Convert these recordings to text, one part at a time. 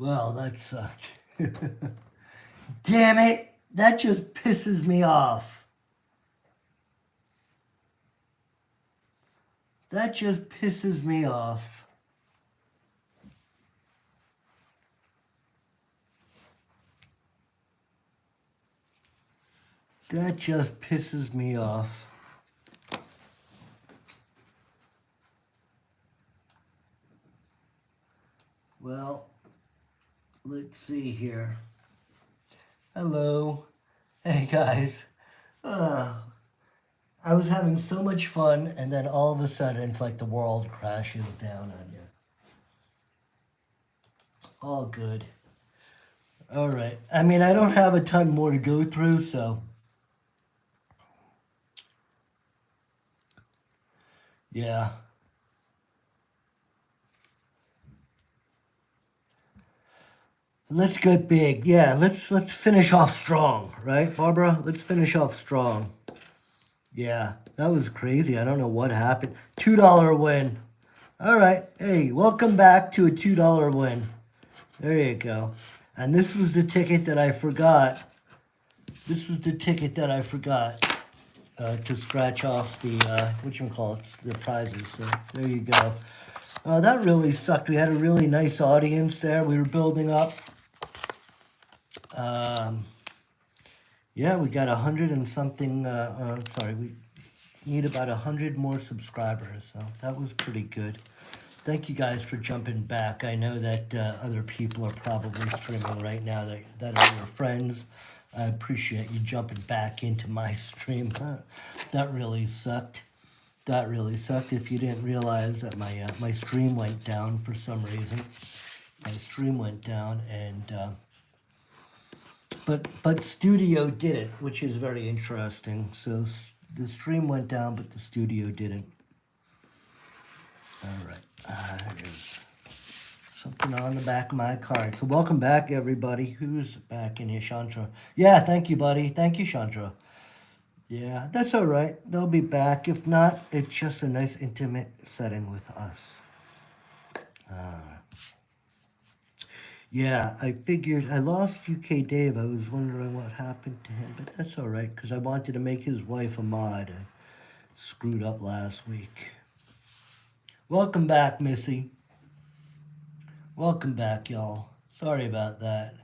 Well, that sucked. Damn it! That just pisses me off. That just pisses me off. That just pisses me off. Well, let's see here. Hello. Hey guys. I was having so much fun, and then all of a sudden, it's like the world crashes down on you. All good. All right. I mean, I don't have a ton more to go through, so. Yeah. Let's get big. Yeah, let's finish off strong, right, Barbara? Let's finish off strong. Yeah, that was crazy. I don't know what happened. $2 win. All right. Hey, welcome back to a $2 win. There you go. And this was the ticket that I forgot. This was the ticket that I forgot to scratch off the, whatchamacallit, the prizes. So there you go. That really sucked. We had a really nice audience there. We were building up. Yeah, we got 100 and something, sorry, we need about 100 more subscribers, so that was pretty good. Thank you guys for jumping back. I know that other people are probably streaming right now that are your friends. I appreciate you jumping back into my stream. That really sucked. That really sucked. If you didn't realize that my stream went down for some reason. My stream went down, and but studio didn't, which is very interesting. So the stream went down, but the studio didn't. All right, there's something on the back of my card. So welcome back, everybody. Who's back in here? Chandra. Yeah, thank you, buddy. Thank you, Chandra. Yeah, that's all right. They'll be back. If not, it's just a nice intimate setting with us. Yeah, I figured I lost UK Dave. I was wondering what happened to him, but that's all right because I wanted to make his wife a mod. I screwed up last week. Welcome back, Missy. Welcome back, y'all. Sorry about that.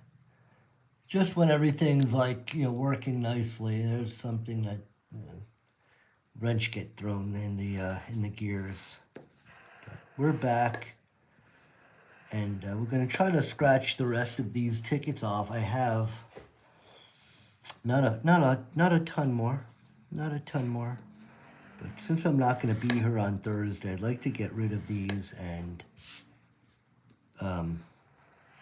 Just when everything's like, working nicely, there's something that wrench get thrown in the gears. But we're back, and we're gonna try to scratch the rest of these tickets off. I have not a ton more, not a ton more. But since I'm not going to be here on Thursday, I'd like to get rid of these and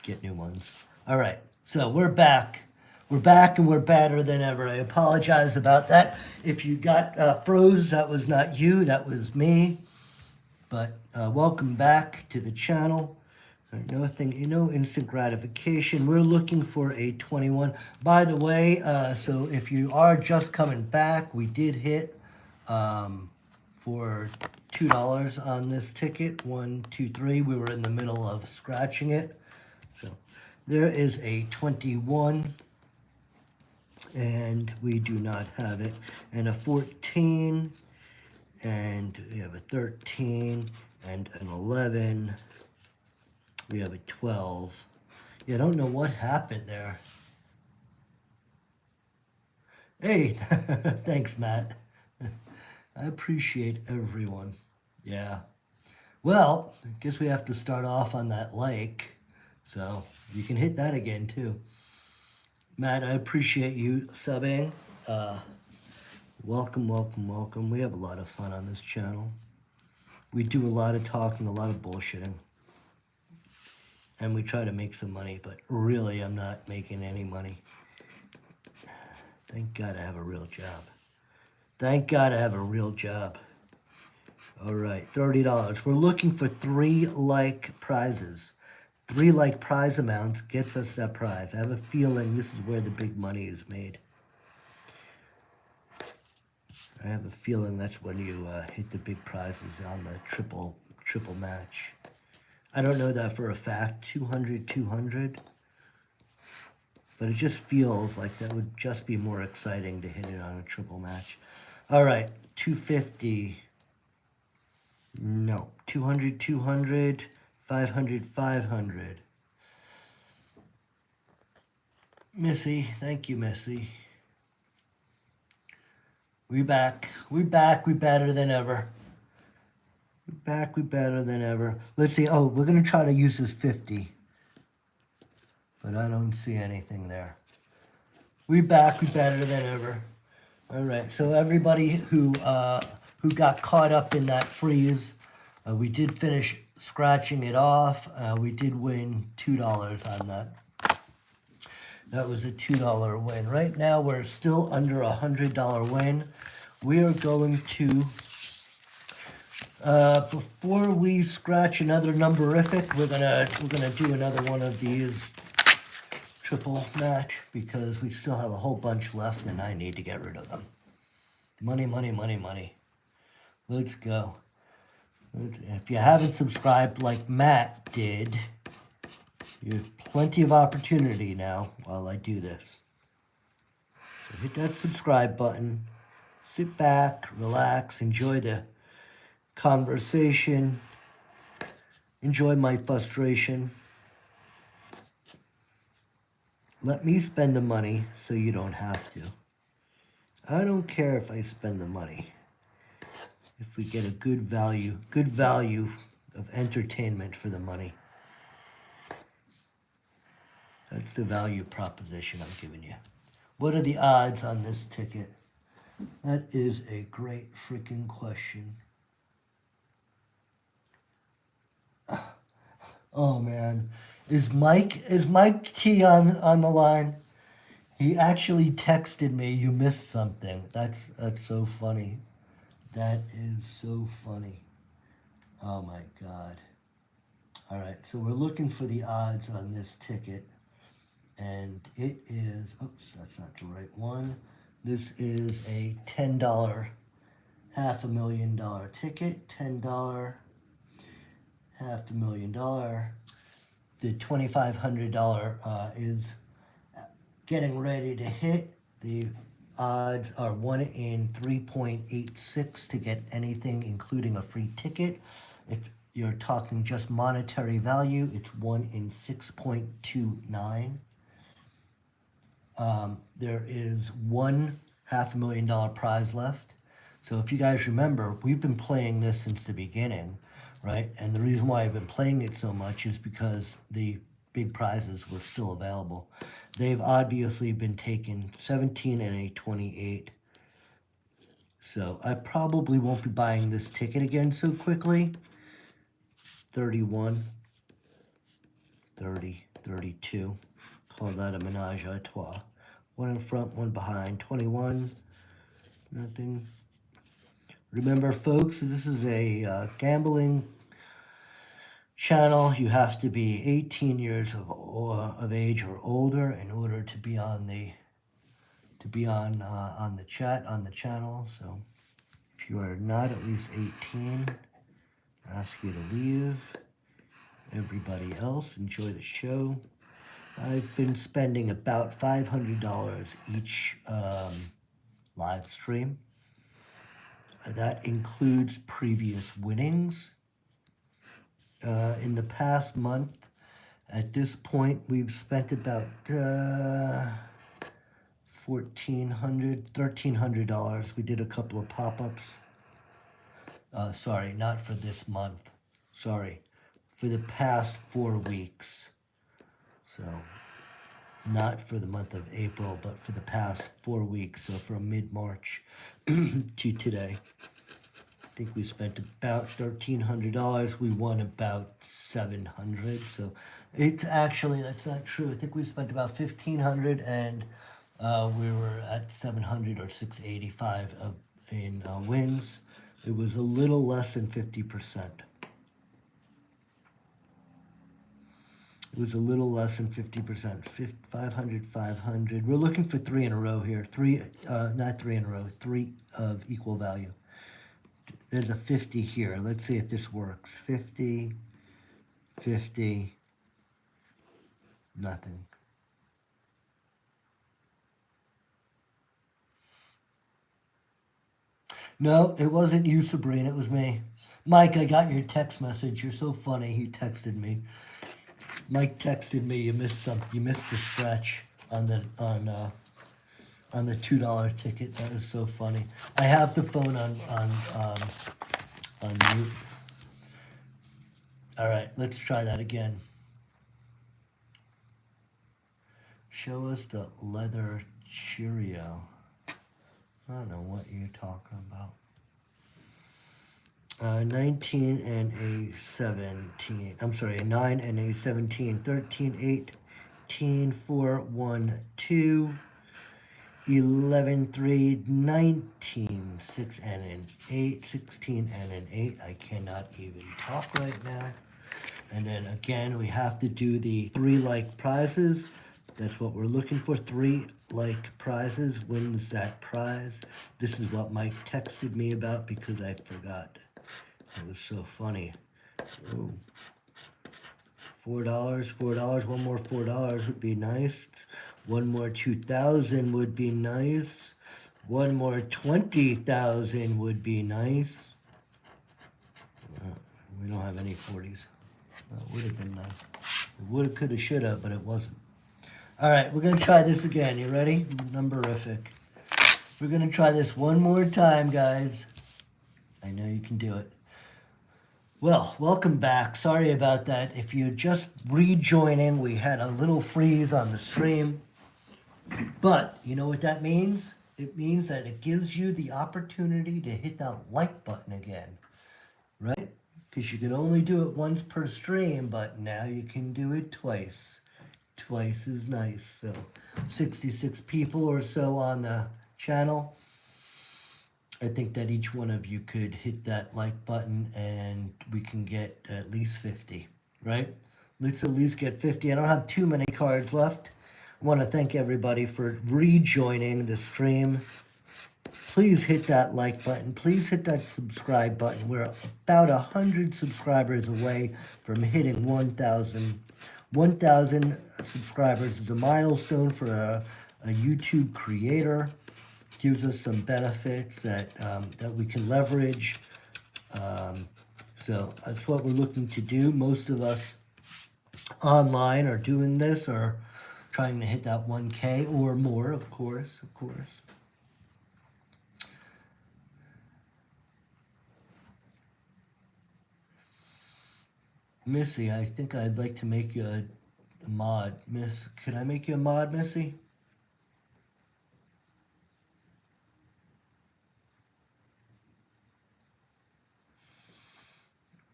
get new ones. All right, so we're back. We're back and we're badder than ever. I apologize about that. If you got froze, that was not you, that was me. But welcome back to the channel. No instant gratification. We're looking for a 21. By the way, so if you are just coming back, we did hit for $2 on this ticket. 1, 2, 3. We were in the middle of scratching it. So there is a 21, and we do not have it. And a 14, and we have a 13, and an 11. We have a 12. Yeah, I don't know what happened there. Hey, thanks, Matt. I appreciate everyone. Yeah. Well, I guess we have to start off on that like. So you can hit that again, too. Matt, I appreciate you subbing. Welcome, welcome, welcome. We have a lot of fun on this channel. We do a lot of talking, a lot of bullshitting. And we try to make some money, but really I'm not making any money. Thank God I have a real job. Thank God I have a real job. All right, $30. We're looking for 3 like prizes. 3 like prize amounts gets us that prize. I have a feeling this is where the big money is made. I have a feeling that's when you hit the big prizes on the triple match. I don't know that for a fact. 200, 200. But it just feels like that would just be more exciting to hit it on a triple match. All right, 250. No. 200, 200. 500, 500. Missy, thank you, Missy. We back. We back. We better than ever. We back. We better than ever. Let's see. Oh, we're going to try to use this 50. But I don't see anything there. We back. We better than ever. All right. So everybody who got caught up in that freeze, we did finish scratching it off. We did win $2 on that. That was a $2 win. Right now, we're still under a $100 win. We are going to, before we scratch another numberific, we're gonna do another one of these triple match because we still have a whole bunch left and I need to get rid of them. Money, money, money, money. Let's go. If you haven't subscribed like Matt did, you have plenty of opportunity now while I do this. So hit that subscribe button. Sit back, relax, enjoy the conversation. Enjoy my frustration. Let me spend the money so you don't have to. I don't care if I spend the money. If we get a good value of entertainment for the money. That's the value proposition I'm giving you. What are the odds on this ticket? That is a great freaking question. Oh man. Is Mike T on the line? He actually texted me, you missed something. That's so funny. That is so funny. Oh my God. All right, so we're looking for the odds on this ticket. And it is, oops, that's not the right one. This is a $10, $500,000 ticket. $10, $500,000. The $2,500 is getting ready to hit. The odds are 1 in 3.86 to get anything, including a free ticket. If you're talking just monetary value, it's 1 in 6.29. There is one $500,000 prize left. So if you guys remember, we've been playing this since the beginning, right? And the reason why I've been playing it so much is because the big prizes were still available. They've obviously been taken, 17 and a 28. So I probably won't be buying this ticket again so quickly. 31, 30, 32. Call that a menage a trois. One in front, one behind. 21, nothing. Remember, folks, this is a gambling channel. You have to be 18 years of age or older in order to be on the channel. So if you are not at least 18, I ask you to leave. Everybody else, enjoy the show. I've been spending about $500 each live stream. That includes previous winnings. In the past month, at this point, we've spent about $1,300. We did a couple of pop-ups. Sorry, not for this month. Sorry, for the past 4 weeks. So, not for the month of April, but for the past 4 weeks. So from mid-March to today. I think we spent about $1,300. We won about $700. So it's actually, that's not true. I think we spent about $1,500 and we were at $700 or $685 in wins. It was a little less than 50%. It was a little less than 50%. 500, 500. We're looking for 3 in a row here. Not 3 in a row. 3 of equal value. There's a 50 here. Let's see if this works. 50, 50, nothing. No, it wasn't you, Sabrina. It was me. Mike, I got your text message. You're so funny. He texted me. Mike texted me. You missed something. You missed the stretch on the $2 ticket. That is so funny. I have the phone on mute. All right, let's try that again. Show us the leather Cheerio. I don't know what you're talking about. 19 and a 17. I'm sorry, a 9 and a 17. 13, 18, 4, 1, 2. 11, 3, 19. 6 and an 8. 16 and an 8. I cannot even talk right now. And then again, we have to do the 3 like prizes. That's what we're looking for. 3 like prizes wins that prize. This is what Mike texted me about because I forgot. It was so funny. Ooh. $4, $4. One more $4 would be nice. One more 2,000 would be nice. One more 20,000 would be nice. We don't have any 40s. That would have been nice. It would have, could have, should have, but it wasn't. All right, we're going to try this again. You ready? Numberific. We're going to try this one more time, guys. I know you can do it. Well, welcome back. Sorry about that. If you're just rejoining, we had a little freeze on the stream. But you know what that means? It means that it gives you the opportunity to hit that like button again, right? Because you can only do it once per stream, but now you can do it twice. Twice is nice. So 66 people or so on the channel. I think that each one of you could hit that like button and we can get at least 50, right? Let's at least get 50. I don't have too many cards left. I want to thank everybody for rejoining the stream. Please hit that like button. Please hit that subscribe button. We're about 100 subscribers away from hitting 1,000. 1,000 subscribers is a milestone for a YouTube creator. Gives us some benefits that we can leverage. So that's what we're looking to do. Most of us online are doing this or trying to hit that 1K or more, of course. Missy, I think I'd like to make you a mod. Could I make you a mod, Missy?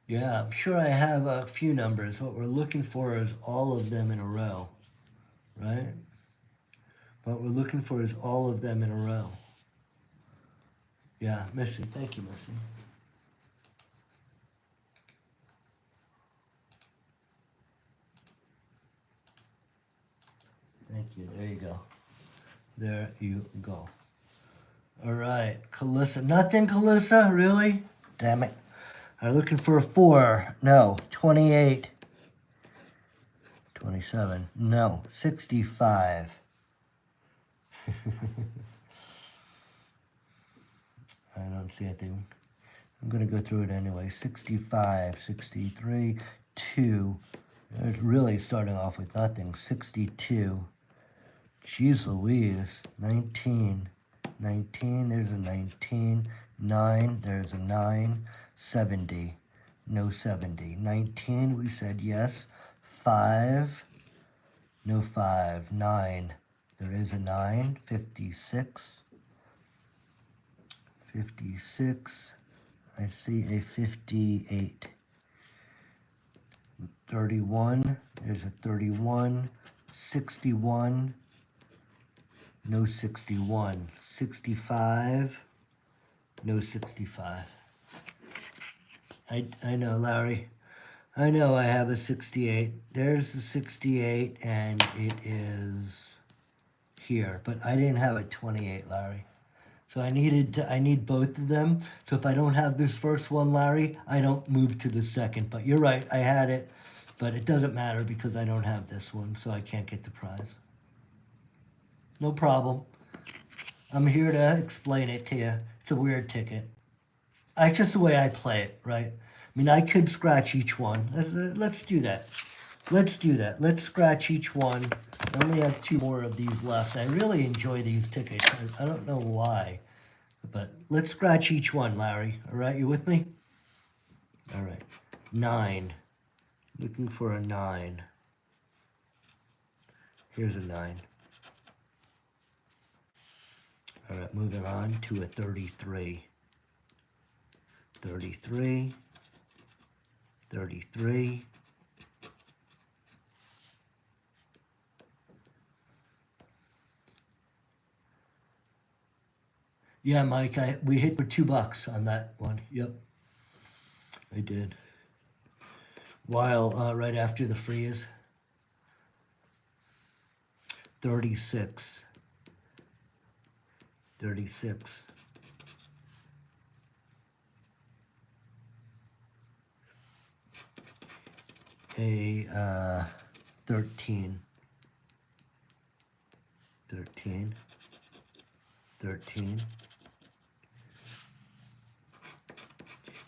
Yeah, I'm sure I have a few numbers. What we're looking for is all of them in a row, right? What we're looking for is all of them in a row. Yeah, Missy. Thank you, Missy. Thank you. There you go. There you go. All right, Calissa. Nothing, Calissa? Really? Damn it. I'm looking for a 4. No. 28. 27. No. 65. I don't see anything. I'm going to go through it anyway. 65, 63, 2. It's really starting off with nothing. 62. Jeez Louise. 19. 19. There's a 19. 9. There's a 9. 70. No 70. 19. We said yes. 5. No 5. 9. There is a 9. 56. 56. I see a 58. 31. There's a 31. 61. No 61. 65. No 65. I know, Larry. I know I have a 68. There's the 68, and it is here. But I didn't have a 28, Larry. So I need both of them. So if I don't have this first one, Larry, I don't move to the second. But you're right, I had it. But it doesn't matter because I don't have this one, so I can't get the prize. No problem. I'm here to explain it to you. It's a weird ticket. It's just the way I play it, right? I mean, I could scratch each one. Let's do that. Let's do that. Let's scratch each one. I only have 2 more of these left. I really enjoy these tickets. I don't know why, but let's scratch each one, Larry. All right, you with me? All right. 9. Looking for a 9. Here's a 9. All right, moving on to a 33. 33. 33. Yeah, Mike, we hit for $2 on that one. Yep, I did. While right after the freeze. 36. 36. A 13. 13. 13.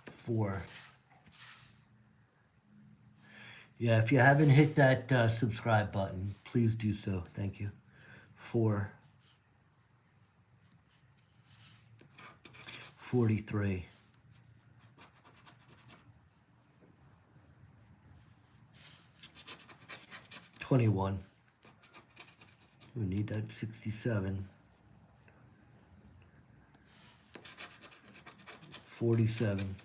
4. Yeah, if you haven't hit that subscribe button, please do so. Thank you. 4. 43. 21. We need that 67. 47.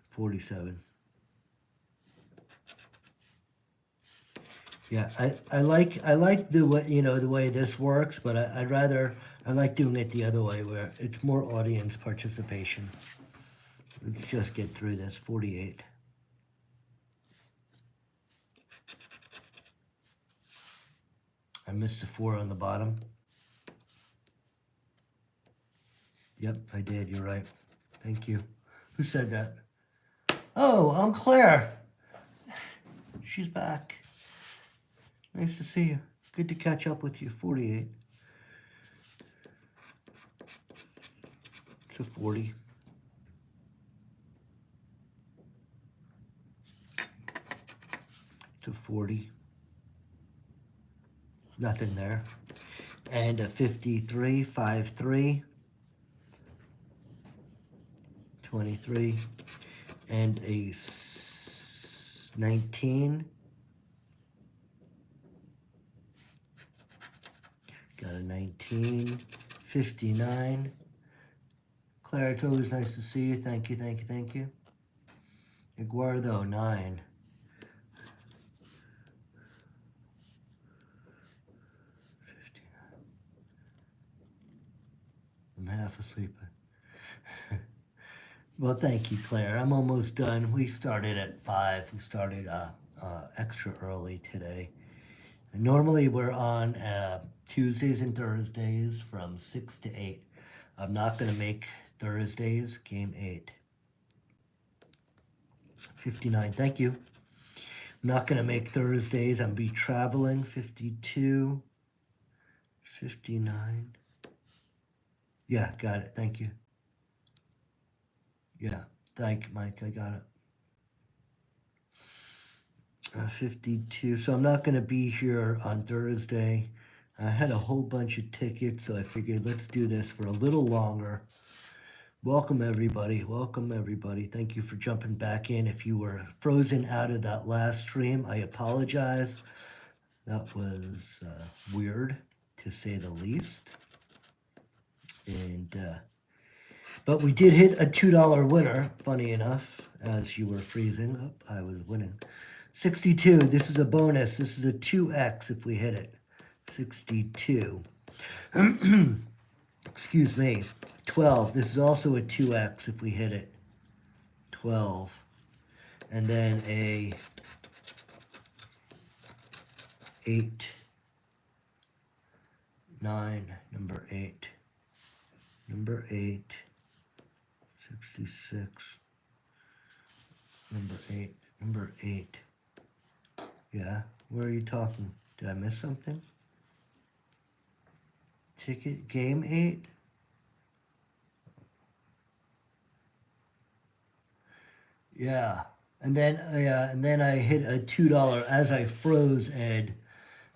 47. Yeah, I like the way, the way this works, but I like doing it the other way where it's more audience participation. Let's just get through this. 48. I missed the 4 on the bottom. Yep, I did. You're right. Thank you. Who said that? Oh, I'm Claire. She's back. Nice to see you. Good to catch up with you. 48. It's a 40. It's a 40. Nothing there. And a 53, 5-3. 23. And a 19. Got a 19. 59. Claire, it's always nice to see you. Thank you, thank you, thank you. Eduardo, 9. 59. I'm half asleep. Well, thank you, Claire. I'm almost done. We started at 5. We started extra early today. And normally we're on Tuesdays and Thursdays from 6 to 8. I'm not going to make Thursdays game 8. 59, thank you. I'm not going to make Thursdays. I'll be traveling. 52. 59. Yeah, got it. Thank you. Yeah, thank you, Mike. I got it. 52. So I'm not going to be here on Thursday. I had a whole bunch of tickets, so I figured let's do this for a little longer. Welcome, everybody. Welcome, everybody. Thank you for jumping back in. If you were frozen out of that last stream, I apologize. That was weird, to say the least. And but we did hit a $2 winner, funny enough, as you were freezing. Oh, I was winning. 62, this is a bonus. This is a 2x if we hit it. 62. Excuse me. 12, this is also a 2x if we hit it. 12. And then a 8. 9, number 8. Number 8. 66. Number 8. Number 8. Yeah, where are you talking? Did I miss something? Ticket, game 8? Yeah. And then I hit a $2 as I froze, Ed.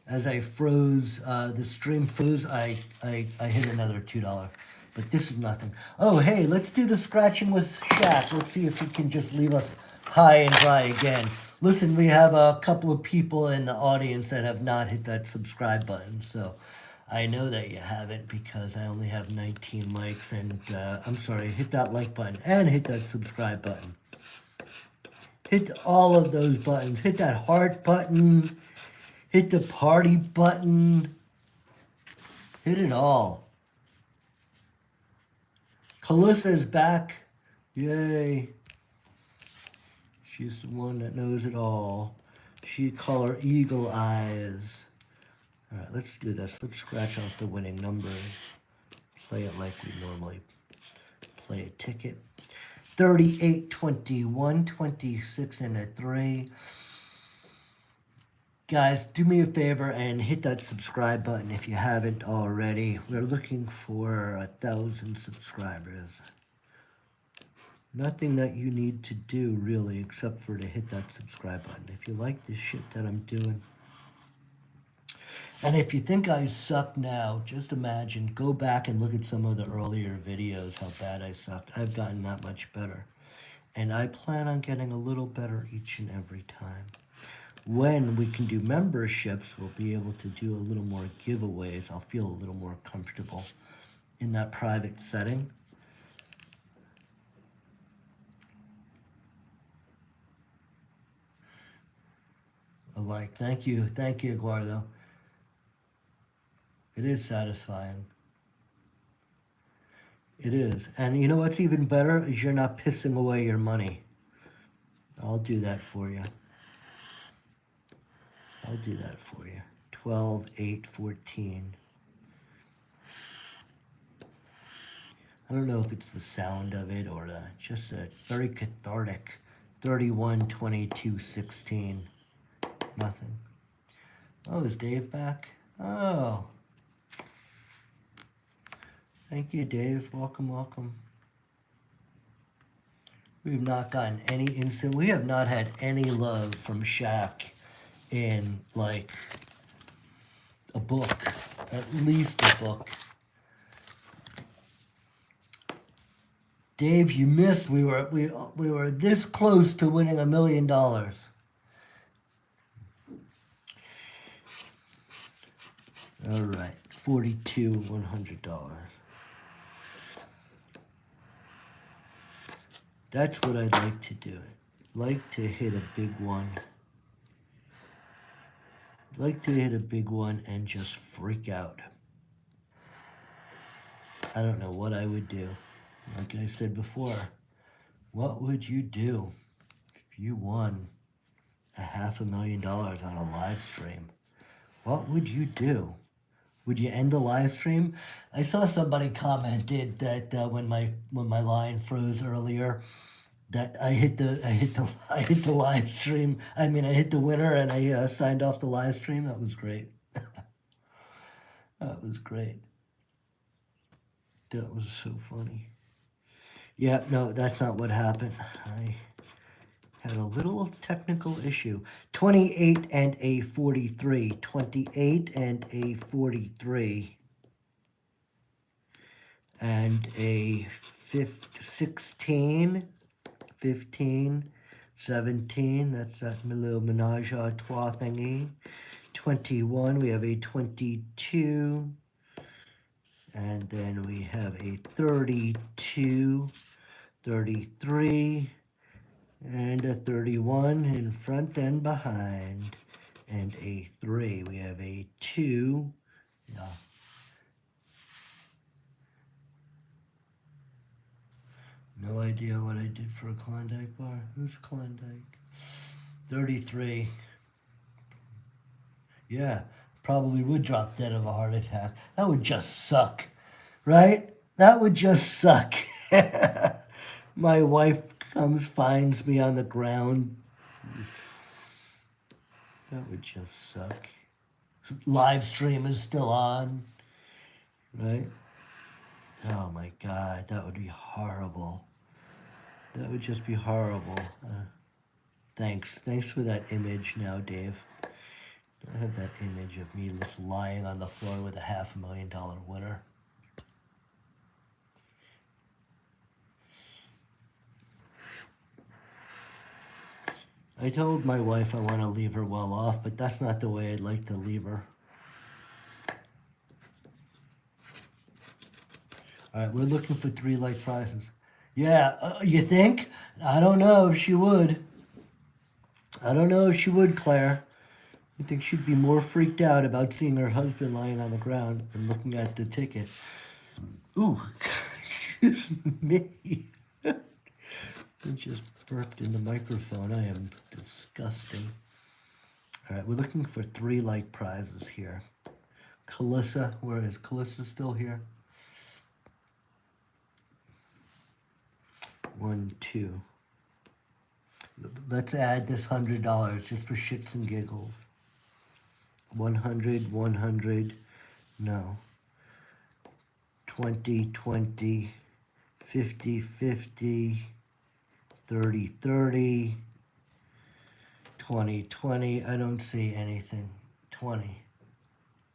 As I froze, the stream froze, I hit another $2. But this is nothing. Oh, hey, let's do the scratching with Shaq. Let's see if he can just leave us high and dry again. Listen, we have a couple of people in the audience that have not hit that subscribe button. So I know that you haven't because I only have 19 likes. And I'm sorry, hit that like button and hit that subscribe button. Hit all of those buttons. Hit that heart button. Hit the party button. Hit it all. Calissa is back. Yay. She's the one that knows it all. She call her eagle eyes. All right, let's do this. Let's scratch off the winning numbers. Play it like we normally play a ticket. 38, 21, 26, and a 3. Guys, do me a favor and hit that subscribe button if you haven't already. We're looking for 1,000 subscribers. Nothing that you need to do, really, except for to hit that subscribe button. If you like this shit that I'm doing. And if you think I suck now, just imagine, go back and look at some of the earlier videos, how bad I sucked. I've gotten that much better. And I plan on getting a little better each and every time. When we can do memberships, we'll be able to do a little more giveaways. I'll feel a little more comfortable in that private setting. A like. Thank you, Eduardo. It is satisfying. It is. And you know what's even better is you're not pissing away your money. I'll do that for you. I'll do that for you. 12, 8, 14. I don't know if it's the sound of it or just a very cathartic. 31, 22, 16. Nothing. Oh, is Dave back? Oh. Thank you, Dave. Welcome, welcome. We've not gotten any instant. We have not had any love from Shaq in like a book, at least a book. Dave, you missed. We were this close to winning $1 million. All right, $42, $100. That's what I'd like to do. Like to hit a big one. Like to hit a big one and just freak out. I don't know what I would do. Like I said before, what would you do if you won $500,000 on a live stream? What would you do? Would you end the live stream? I saw somebody commented that when my line froze earlier, that I hit the live stream. I mean, I hit the winner and I signed off the live stream. That was great. That was great. That was so funny. Yeah, no, that's not what happened. I had a little technical issue. 28 and a 43. 28 and a 43. And a 16, 15, 17. That's that little menage a trois thingy. 21, we have a 22. And then we have a 32, 33, and a 31 in front and behind, and a 3. We have a 2. Yeah. No idea what I did for a Klondike bar. Who's Klondike? 33. Yeah. Probably would drop dead of a heart attack. That would just suck, right? That would just suck. My wife comes, finds me on the ground, That would just suck. Live stream is still on, right? Oh my God, that would be horrible. That would just be horrible. Thanks for that image now, Dave. I have that image of me just lying on the floor with a $500,000 winner. I told my wife I want to leave her well off, but that's not the way I'd like to leave her. All right, we're looking for 3 light prizes. Yeah, you think? I don't know if she would. I don't know if she would, Claire. I think she'd be more freaked out about seeing her husband lying on the ground than looking at the ticket. Ooh, excuse me. I just burped in the microphone. I am disgusting. All right, we're looking for 3 light prizes here. Calissa, where is Calissa still here? 1, 2. Let's add this $100 just for shits and giggles. 100, 100, no. 20, 20, 50, 50, 30, 30, 20, 20. I don't see anything. 20.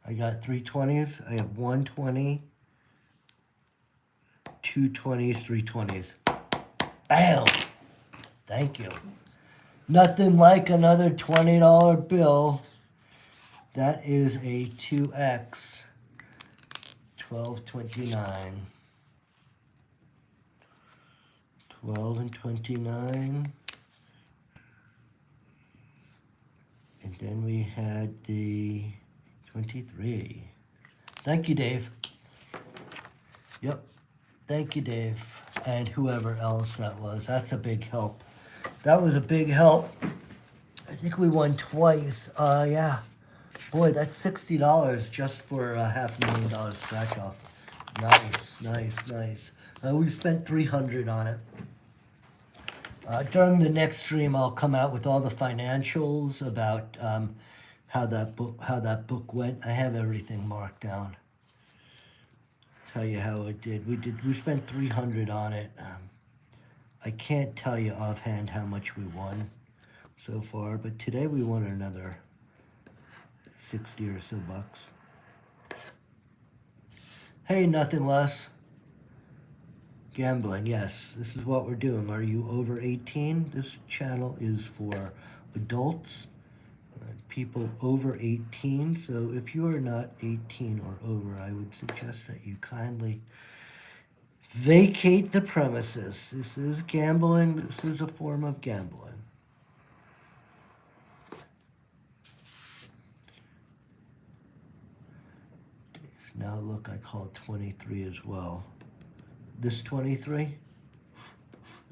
I got 3 20s. I have 1 20, 2 20s, 3 20s. Bam! Thank you. Nothing like another $20 bill. That is a 2X. 12.29. 12 and 29. And then we had the 23. Thank you, Dave. Yep. Thank you, Dave. And whoever else that was. That's a big help. That was a big help. I think we won twice. Yeah. Boy, that's $60 just for a $500,000 scratch off. Nice, nice, nice. We spent $300 on it. During the next stream, I'll come out with all the financials about how that book went. I have everything marked down. Tell you how it did. We spent $300 on it. I can't tell you offhand how much we won so far, but today we won another 60 or so bucks. Hey, nothing less. Gambling, yes. This is what we're doing. Are you over 18? This channel is for adults, people over 18. So if you are not 18 or over, I would suggest that you kindly vacate the premises. This is gambling. This is a form of gambling. Now look, I called 23 as well. This 23?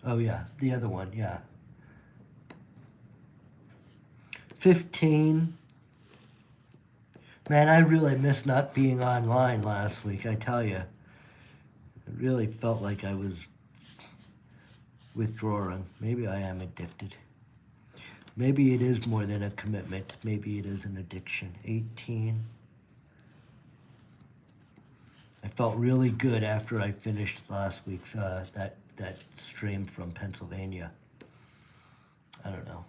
Oh yeah, the other one, yeah. 15. Man, I really missed not being online last week, I tell you. It really felt like I was withdrawing. Maybe I am addicted. Maybe it is more than a commitment. Maybe it is an addiction. 18. I felt really good after I finished last week's that stream from Pennsylvania. I don't know.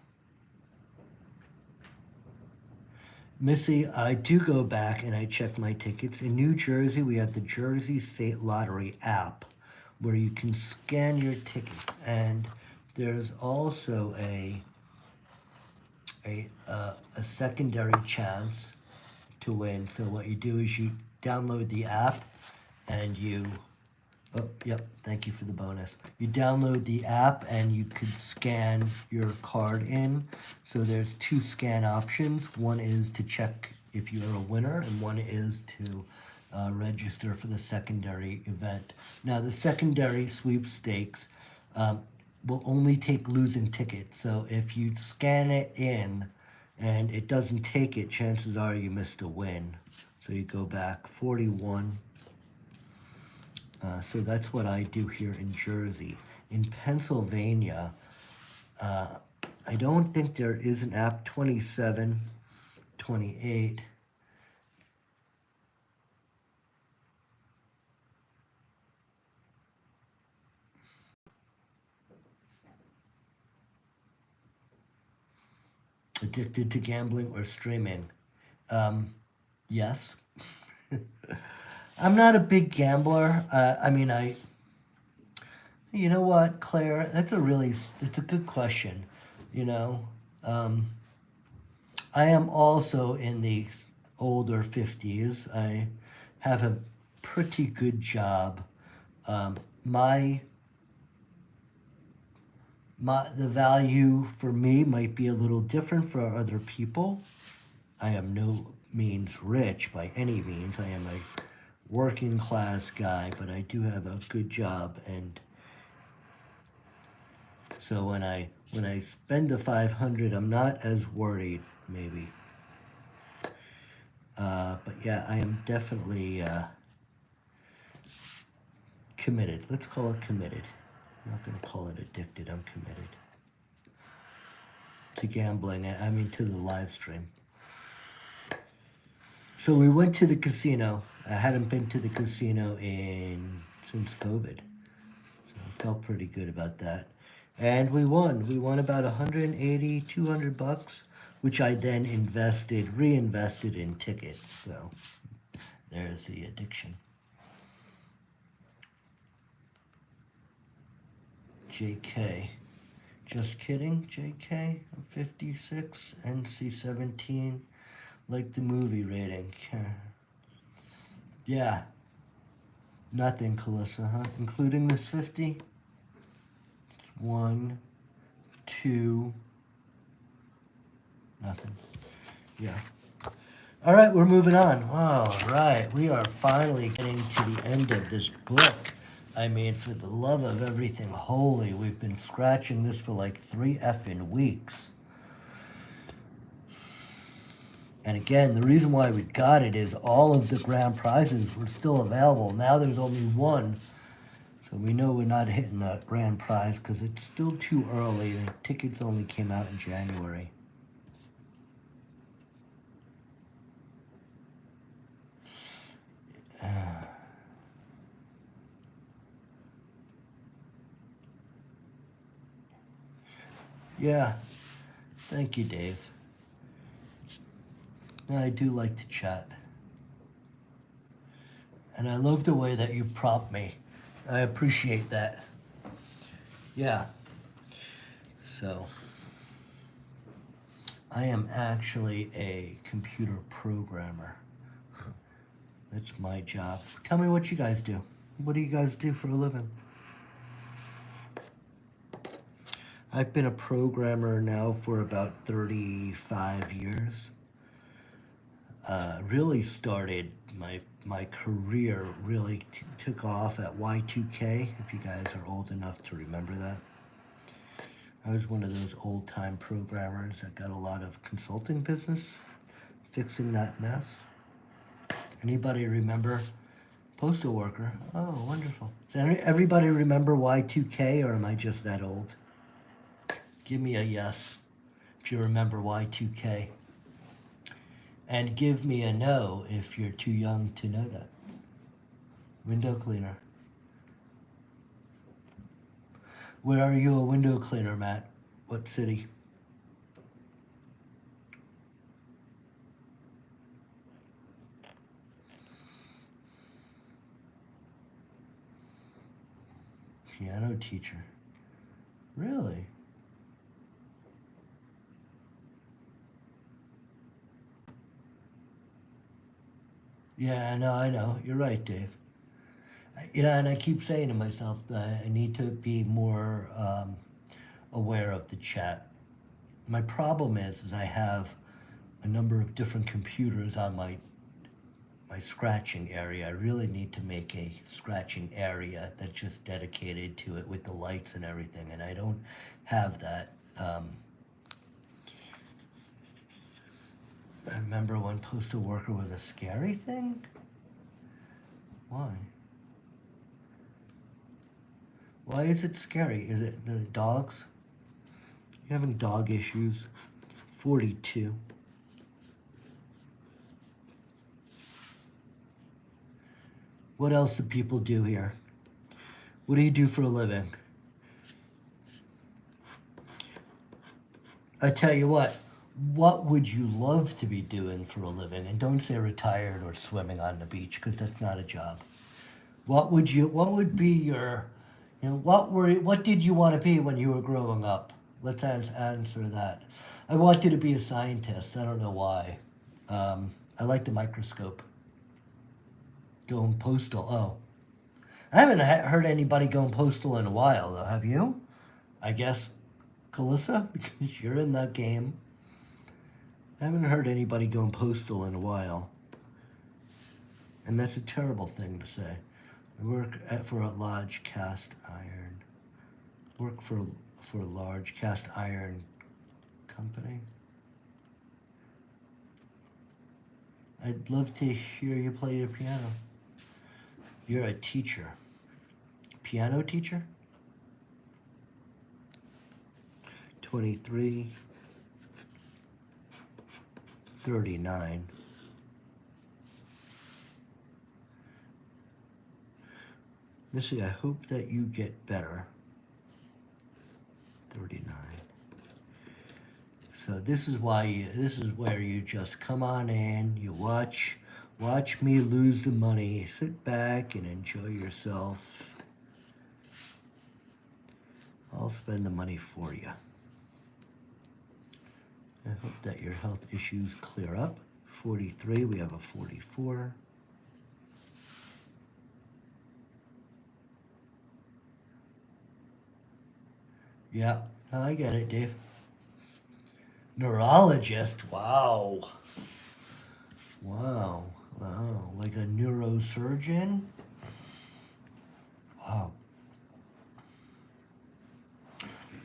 Missy, I do go back and I check my tickets. In New Jersey, we have the Jersey State Lottery app where you can scan your ticket. And there's also a secondary chance to win. So what you do is you download the app and you, oh, yep, thank you for the bonus. You download the app and you could scan your card in. So there's 2 scan options. One is to check if you're a winner, and one is to register for the secondary event. Now, the secondary sweepstakes will only take losing tickets. So if you scan it in and it doesn't take it, chances are you missed a win. So you go back 41. So that's what I do here in Jersey. In Pennsylvania, I I don't think there is an app 27, 28. Addicted to gambling or streaming? Yes. I'm not a big gambler. You know what, Claire? It's a good question. You know, I am also in the older 50s. I have a pretty good job. Um, my the value for me might be a little different for other people. I am no means rich by any means. I am a working class guy, but I do have a good job, and so when I spend the 500, I'm not as worried maybe. But yeah, I am definitely committed. Let's call it committed. I'm not going to call it addicted. I'm committed to gambling. I mean, to the live stream. So we went to the casino. I hadn't been to the casino since COVID. So I felt pretty good about that. And we won. We won about 180, 200 bucks, which I then reinvested in tickets. So there's the addiction. JK. Just kidding, JK. I'm 56, NC 17. Like the movie rating. Yeah. Nothing, Calissa, huh? Including this 50? It's 1, 2. Nothing. Yeah. All right, we're moving on. All right, we are finally getting to the end of this book. I mean, for the love of everything holy, we've been scratching this for like 3 effing weeks. And again, the reason why we got it is all of the grand prizes were still available. Now there's only one. So we know we're not hitting the grand prize because it's still too early. The tickets only came out in January. Yeah. Thank you, Dave. I do like to chat. And I love the way that you prompt me. I appreciate that. Yeah. So, I am actually a computer programmer. That's my job. Tell me what you guys do. What do you guys do for a living? I've been a programmer now for about 35 years. Really started my career really took off at Y2K, if you guys are old enough to remember that. I was one of those old-time programmers that got a lot of consulting business, fixing that mess. Anybody remember? Postal worker. Oh, wonderful. Does everybody remember Y2K, or am I just that old? Give me a yes if you remember Y2K. And give me a no if you're too young to know that. Window cleaner. Where are you a window cleaner, Matt? What city? Piano teacher. Really? Yeah, no, I know. You're right, Dave. And I keep saying to myself that I need to be more aware of the chat. My problem is I have a number of different computers on my scratching area. I really need to make a scratching area that's just dedicated to it with the lights and everything, and I don't have that. I remember when postal worker was a scary thing? Why? Why is it scary? Is it the dogs? You having dog issues? 42. What else do people do here? What do you do for a living? I tell you what would you love to be doing for a living? And don't say retired or swimming on the beach, because that's not a job. What would be your, what did you want to be when you were growing up? Let's answer that. I wanted to be a scientist. I don't know why. I like the microscope. Going postal. Oh. I haven't heard anybody going postal in a while, though. Have you? I guess, Calissa, because you're in that game. I haven't heard anybody going postal in a while. And that's a terrible thing to say. I work for a large cast iron. Work for a large cast iron company. I'd love to hear you play the piano. You're a teacher. Piano teacher? 23. 39. Missy, I hope that you get better. 39. So this is where you just come on in, you watch me lose the money, sit back and enjoy yourself. I'll spend the money for you. I hope that your health issues clear up. 43, we have a 44. Yeah, I get it, Dave. Neurologist, wow. Wow, like a neurosurgeon? Wow.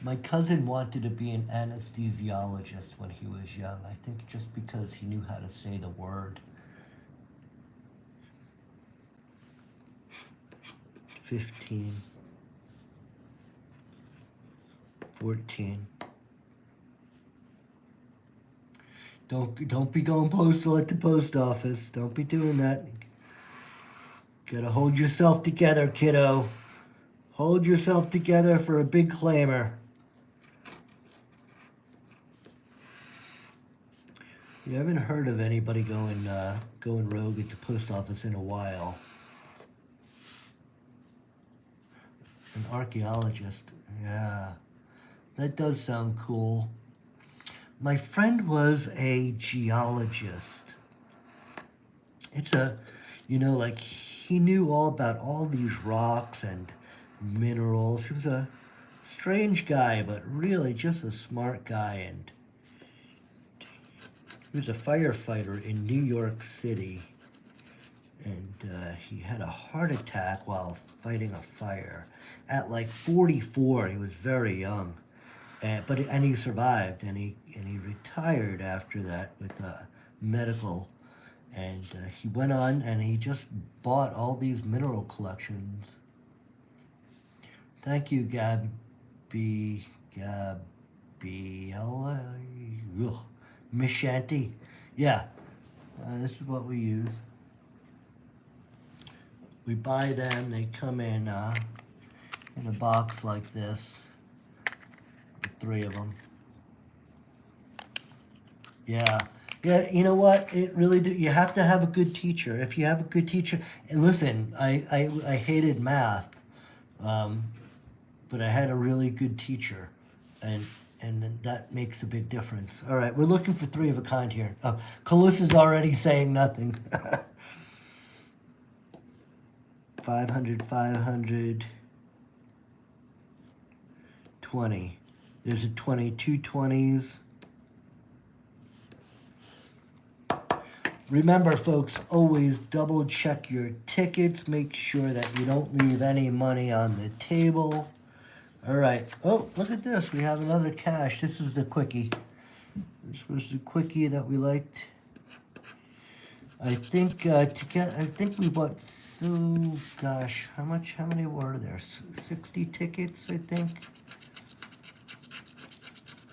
My cousin wanted to be an anesthesiologist when he was young. I think just because he knew how to say the word. 15. 14. Don't be going postal at the post office. Don't be doing that. Gotta hold yourself together, kiddo. Hold yourself together for a big claimer. You haven't heard of anybody going rogue at the post office in a while. An archaeologist, yeah. That does sound cool. My friend was a geologist. It's like he knew all about all these rocks and minerals. He was a strange guy, but really just a smart guy. And he was a firefighter in New York City. And he had a heart attack while fighting a fire. At like 44, he was very young. And he survived, and he retired after that with medical, and he went on and he just bought all these mineral collections. Thank you, Gabriella Miss Shanty. Yeah, this is what we use. We buy them. They come in a box like this. 3 of them. Yeah, you know what? It really do. You have to have a good teacher. If you have a good teacher, and listen, I hated math, but I had a really good teacher, and that makes a big difference. All right, we're looking for 3 of a kind here. Oh, Calissa's already saying nothing. 500, 500, 20. There's a 20, 2 20s. Remember, folks, always double check your tickets. Make sure that you don't leave any money on the table. All right. Oh, look at this. We have another cash. This is the quickie. This was the quickie that we liked. I think we bought, gosh, how many were there? 60 tickets, I think.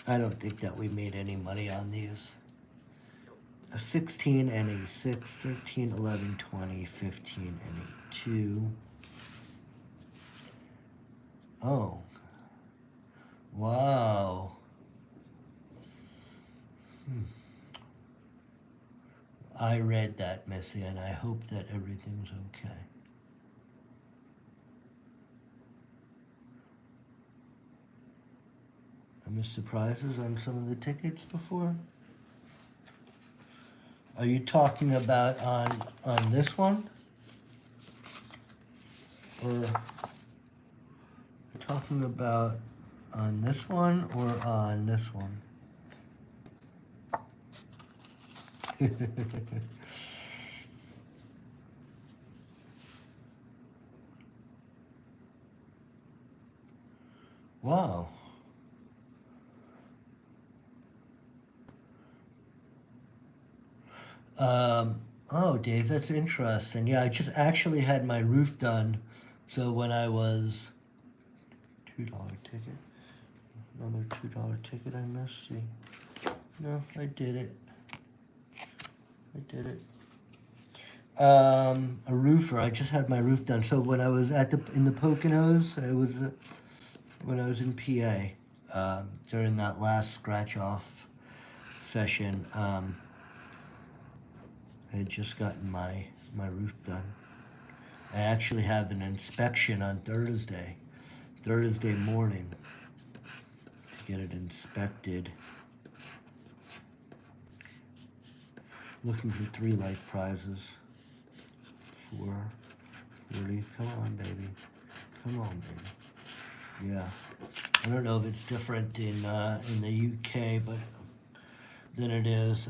I don't think that we made any money on these. A 16 and a 6, 13, 11, 20, 15, and a 2. Oh. Wow. I read that, Missy, and I hope that everything's okay. I missed surprises on some of the tickets before. Are you talking about on this one? Or talking about on this one or on this one? Wow. Oh, Dave, that's interesting. Yeah, I just actually had my roof done. So when I was $2 ticket, another $2 ticket I missed. See, no, I did it. I did it. A roofer. I just had my roof done. So when I was in the Poconos, it was when I was in PA during that last scratch off session. I had just gotten my roof done. I actually have an inspection on Thursday morning, to get it inspected. Looking for 3 life prizes. 4, 40. Come on, baby. Come on, baby. Yeah. I don't know if it's different in the UK, but than it is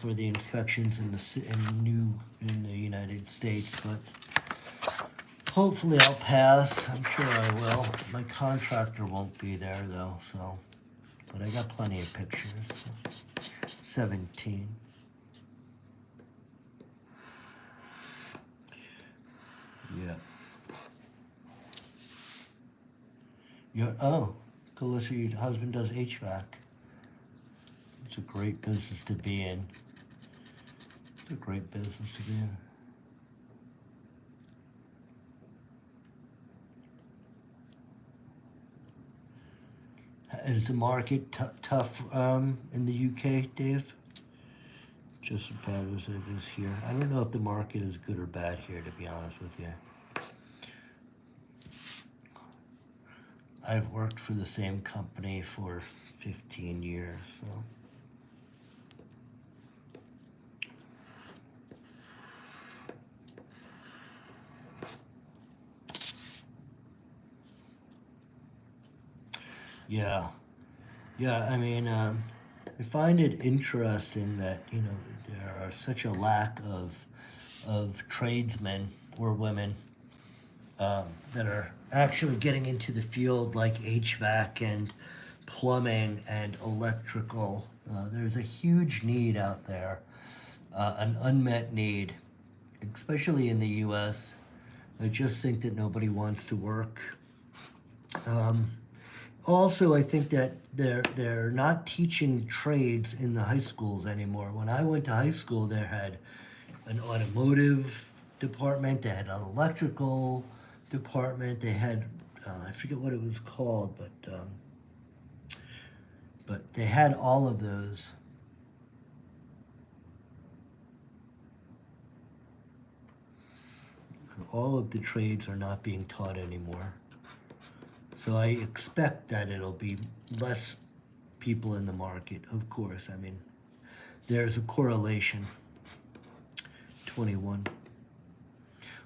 for the inspections in the United States. But hopefully I'll pass. I'm sure I will. My contractor won't be there though, so. But I got plenty of pictures. So. 17. Yeah. Calissa, your husband does HVAC. It's a great business to be in. It's a great business to be in. Is the market tough in the UK, Dave? Just as bad as it is here. I don't know if the market is good or bad here, to be honest with you. I've worked for the same company for 15 years, so. Yeah. Yeah, I mean, I find it interesting that, there are such a lack of tradesmen or women that are actually getting into the field like HVAC and plumbing and electrical. There's a huge need out there, an unmet need, especially in the U.S. I just think that nobody wants to work. Also, I think that they're not teaching trades in the high schools anymore. When I went to high school, they had an automotive department, they had an electrical department, they had I forget what it was called, but they had all of those. All of the trades are not being taught anymore. So I expect that it'll be less people in the market, of course. I mean, there's a correlation. 21.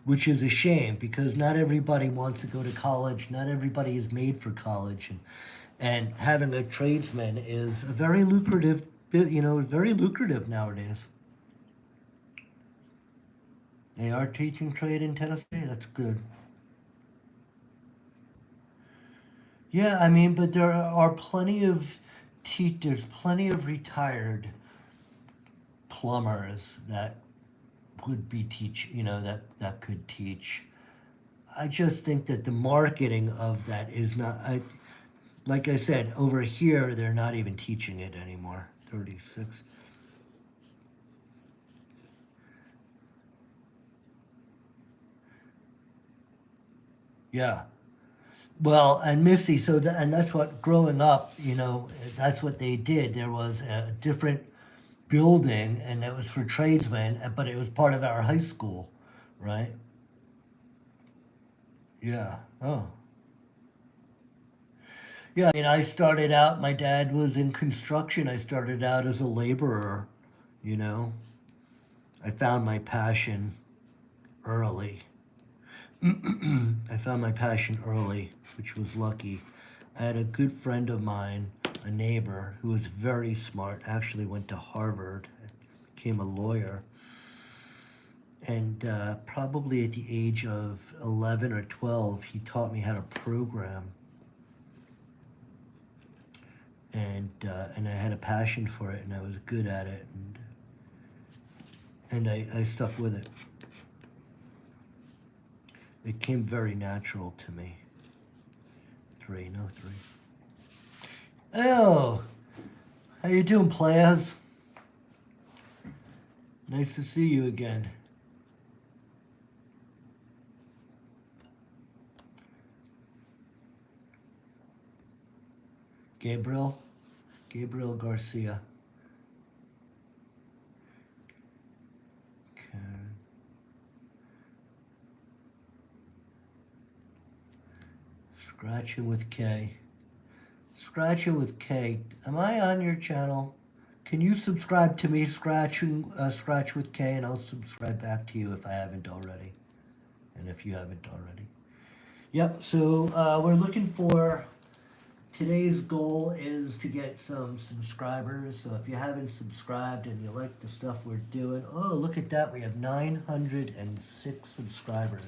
Which is a shame because not everybody wants to go to college. Not everybody is made for college. And having a tradesman is a very lucrative, very lucrative nowadays. They are teaching trade in Tennessee. That's good. Yeah, I mean, but there are plenty of there's plenty of retired plumbers that would be that could teach. I just think that the marketing of that is not. like I said, over here, they're not even teaching it anymore. 36. Yeah. Well, and Missy, so that, and that's what growing up, that's what they did. There was a different building, and it was for tradesmen, but it was part of our high school, right? Yeah. Oh. Yeah, I started out, my dad was in construction. I started out as a laborer, you know. I found my passion early. I found my passion early, which was lucky. I had a good friend of mine, a neighbor, who was very smart, actually went to Harvard, became a lawyer. And probably at the age of 11 or 12, he taught me how to program. And I had a passion for it, and I was good at it, and I stuck with it. It came very natural to me. 3, no 3. Oh, how you doing, players? Nice to see you again. Gabriel Garcia. Karen. Scratching with K. Scratching with K. Am I on your channel? Can you subscribe to me, Scratch with K, and I'll subscribe back to you if I haven't already, and if you haven't already. Yep. So we're looking for. Today's goal is to get some subscribers. So if you haven't subscribed and you like the stuff we're doing, oh, look at that. We have 906 subscribers.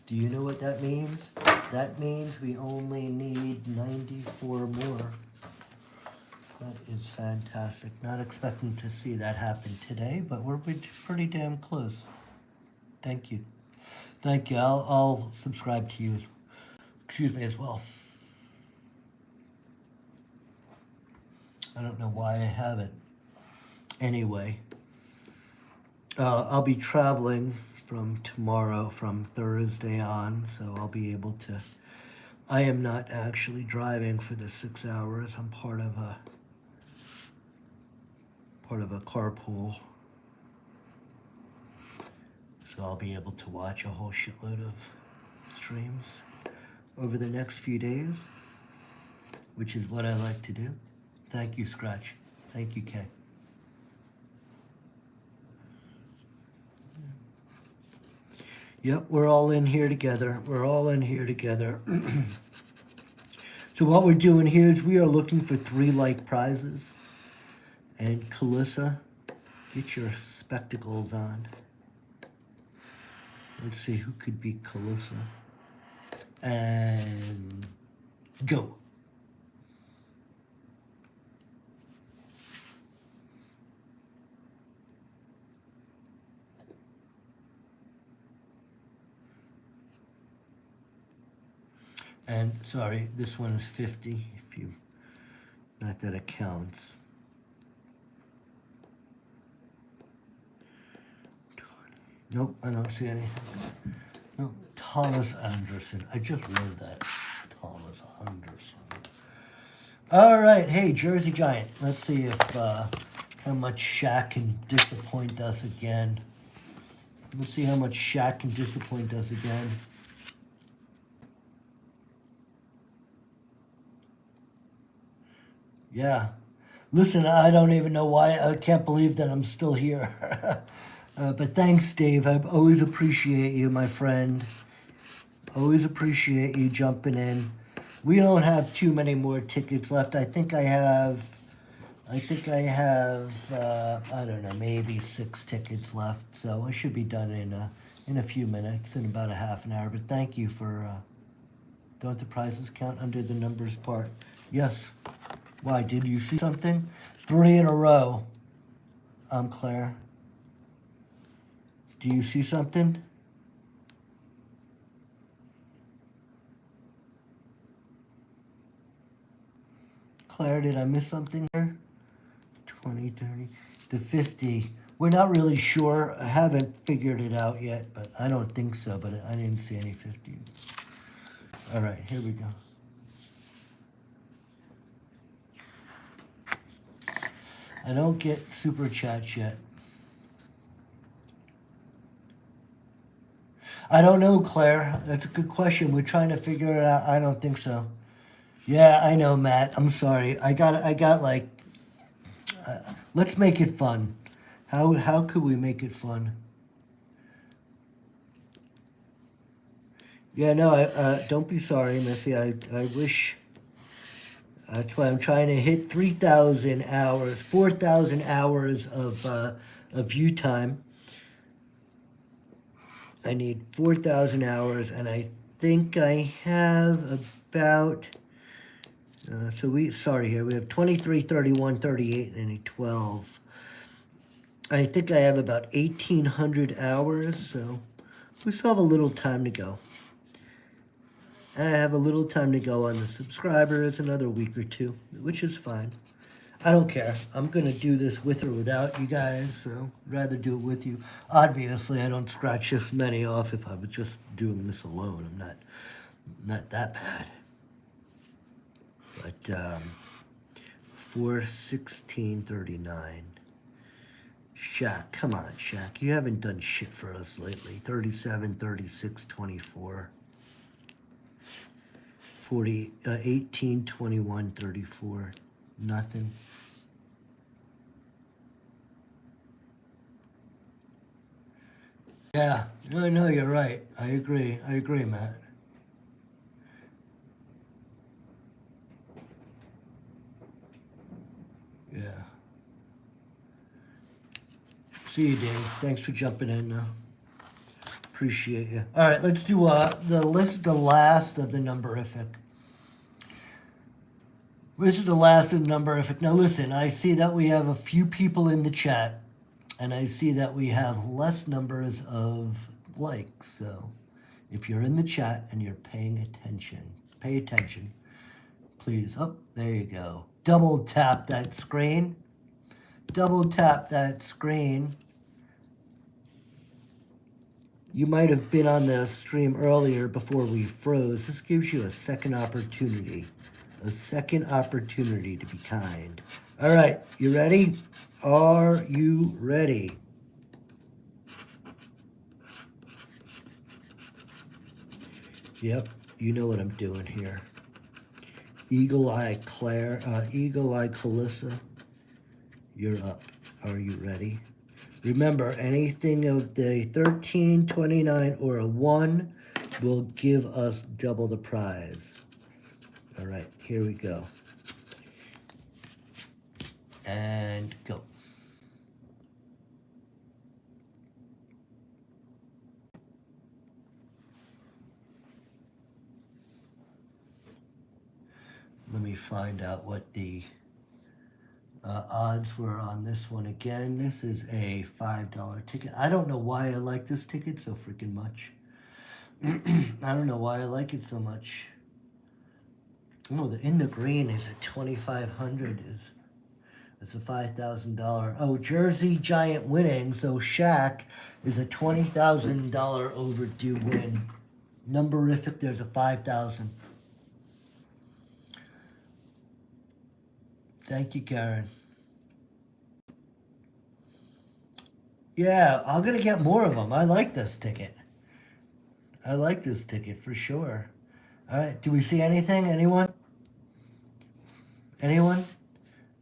Do you know what that means? That means we only need 94 more. That is fantastic. Not expecting to see that happen today, but we're pretty damn close. Thank you. Thank you. I'll subscribe to you, as well. I don't know why I haven't. Anyway, I'll be traveling from tomorrow, from Thursday on, so I'll be able to. I am not actually driving for the 6 hours. I'm part of a carpool, so I'll be able to watch a whole shitload of streams over the next few days, which is what I like to do. Thank you, Scratch. Thank you, Kay. Yep, we're all in here together. We're all in here together. So what we're doing here is we are looking for 3 like prizes. And Calissa, get your spectacles on. Let's see who could be Calissa. And go. And sorry, this one is 50, not that it counts. Nope, I don't see anything. No, Thomas Anderson. I just read that. Thomas Anderson. All right, hey, Jersey Giant. Let's see if how much Shaq can disappoint us again. Let's see how much Shaq can disappoint us again. Yeah. Listen, I don't even know why. I can't believe that I'm still here. But thanks, Dave. I always appreciate you, my friend. Always appreciate you jumping in. We don't have too many more tickets left. I think I have, I don't know, maybe 6 tickets left. So I should be done in a few minutes, in about a half an hour. But thank you for, don't the prizes count under the numbers part? Yes. Why, did you see something? 3 in a row. Claire. Do you see something? Claire, did I miss something there? 20, 30, to 50. We're not really sure. I haven't figured it out yet, but I don't think so, but I didn't see any 50. All right, here we go. I don't get super chats yet. I don't know, Claire. That's a good question. We're trying to figure it out. I don't think so. Yeah, I know, Matt. I'm sorry. I got like, let's make it fun. How could we make it fun? Yeah, no, don't be sorry, Missy. I wish, that's why I'm trying to hit 3,000 hours, 4,000 hours of view time. I need 4,000 hours, and I think I have about, sorry here, we have 23, 31, 38, and 12. I think I have about 1,800 hours, so we still have a little time to go. I have a little time to go on the subscribers, another week or two, which is fine. I don't care. I'm going to do this with or without you guys, so I'd rather do it with you. Obviously, I don't scratch this many off if I was just doing this alone. I'm not that bad. But 416.39. Shaq, come on, Shaq. You haven't done shit for us lately. 37, 36, 24. 40, 18, 21, 34. Nothing. Yeah, no, you're right. I agree, Matt. Yeah. See you, Dave. Thanks for jumping in. Appreciate you. All right, let's do the last of the numberific. This is the last of the numberific. Now listen, I see that we have a few people in the chat, and I see that we have less numbers of likes. So if you're in the chat and you're paying attention, pay attention, please. Oh, there you go. Double tap that screen. Double tap that screen. You might have been on the stream earlier before we froze. This gives you a second opportunity. A second opportunity to be kind. All right, you ready? Are you ready? Yep, you know what I'm doing here. Eagle Eye Claire, Eagle Eye Calissa, you're up. Are you ready? Remember, anything of the 13, 29, or a 1 will give us double the prize. All right, here we go. And go. Let me find out what the odds were on this one again. This is a $5 ticket. I don't know why I like this ticket so freaking much. I don't know why I like it so much. Oh, the In the Green is at 2,500. It's a $5,000. Oh, Jersey Giant winning. So Shaq is a $20,000 overdue win. Numberific, there's a 5,000. Thank you, Karen. Yeah, I'm going to get more of them. I like this ticket. I like this ticket for sure. All right, do we see anything? Anyone? Anyone?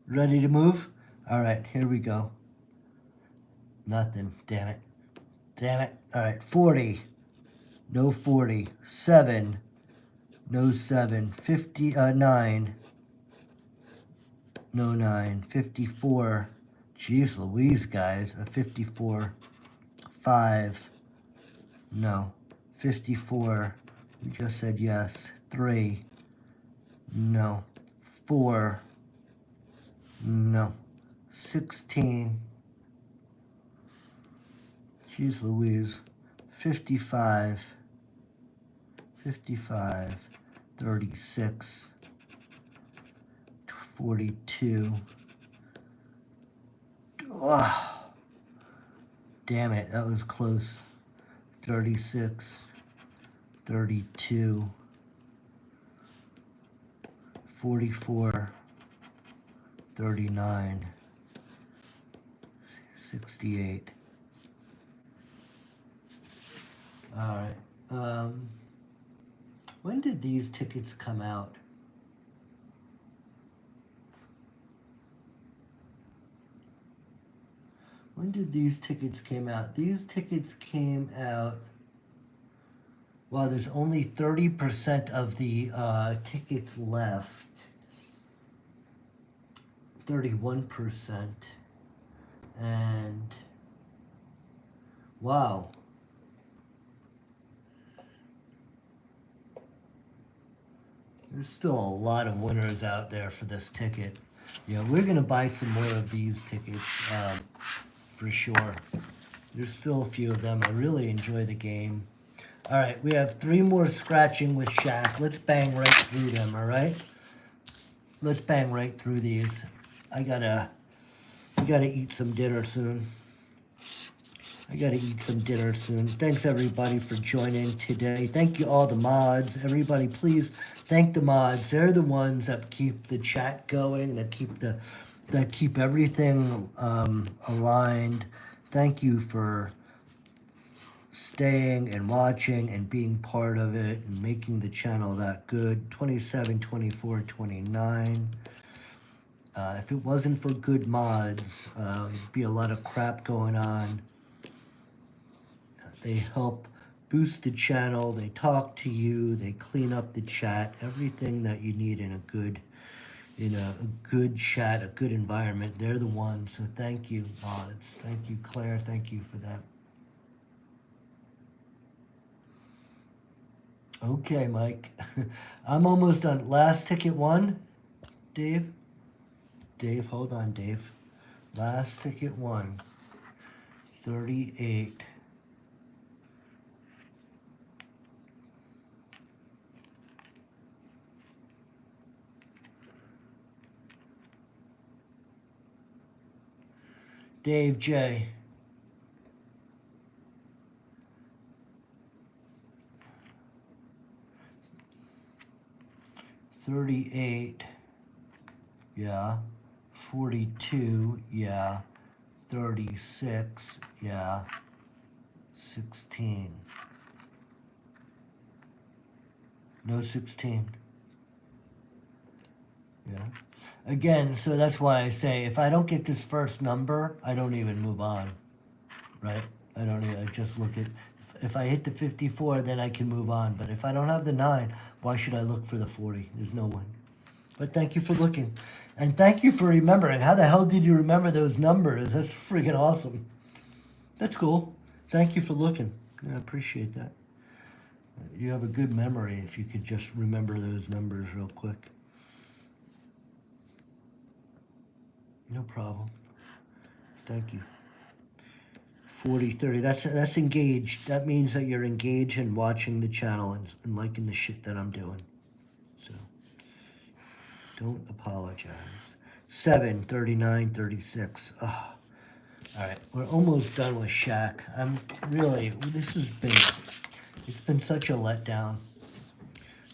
Ready to move? All right, here we go. Nothing. Damn it. Damn it. All right, 40. No 40. 7. No 7. 59. No 9. 54. Jeez Louise, guys. A 54. 5. No. 54. We just said yes. 3. No. 4. No. 16. Jeez Louise. 55. 55. 36. 42. Oh, damn it, that was close. 36, 32, 44, 39, 68. All right. When did these tickets come out? When did these tickets came out? These tickets came out. Well, there's only 30% of the tickets left. 31%. And wow. There's still a lot of winners out there for this ticket. Yeah, we're going to buy some more of these tickets for sure. There's still a few of them. I really enjoy the game. All right, we have 3 more scratching with Shaq. Let's bang right through them, all right? Let's bang right through these. I gotta eat some dinner soon. Thanks everybody for joining today. Thank you all the mods. Everybody, please thank the mods. They're the ones that keep the chat going, that keep everything aligned. Thank you for staying and watching and being part of it and making the channel that good. 27, 24, 29. If it wasn't for good mods, there'd be a lot of crap going on. They help boost the channel, they talk to you, they clean up the chat, everything that you need in a good chat, a good environment. They're the ones. So thank you, mods. Thank you, Claire. Thank you for that. Okay, Mike. I'm almost done. Last ticket 1, Dave. Dave, hold on, Dave. Last ticket 1, 38. Dave J. $38, yeah. 42, yeah. 36, yeah. 16. No 16. Yeah. Again, so that's why I say if I don't get this first number, I don't even move on, right? I just look at, if I hit the 54, then I can move on. But if I don't have the 9, why should I look for the 40? There's no one. But thank you for looking. And thank you for remembering. How the hell did you remember those numbers? That's freaking awesome. That's cool. Thank you for looking. I appreciate that. You have a good memory if you could just remember those numbers real quick. No problem. Thank you. 40, 30. That's engaged. That means that you're engaged and watching the channel and liking the shit that I'm doing. So don't apologize. 7, 39, 36. Oh. All right, we're almost done with Shaq. It's been such a letdown.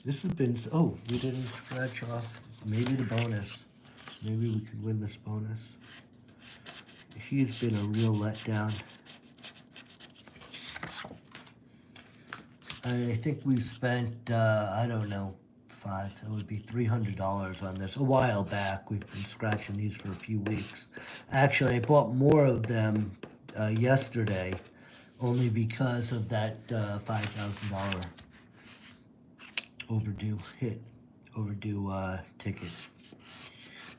This has been, oh, we didn't scratch off maybe the bonus. Maybe we could win this bonus. He's been a real letdown. I think we spent, I don't know, it would be $300 on this. A while back, we've been scratching these for a few weeks. Actually, I bought more of them yesterday, only because of that $5,000 overdue ticket.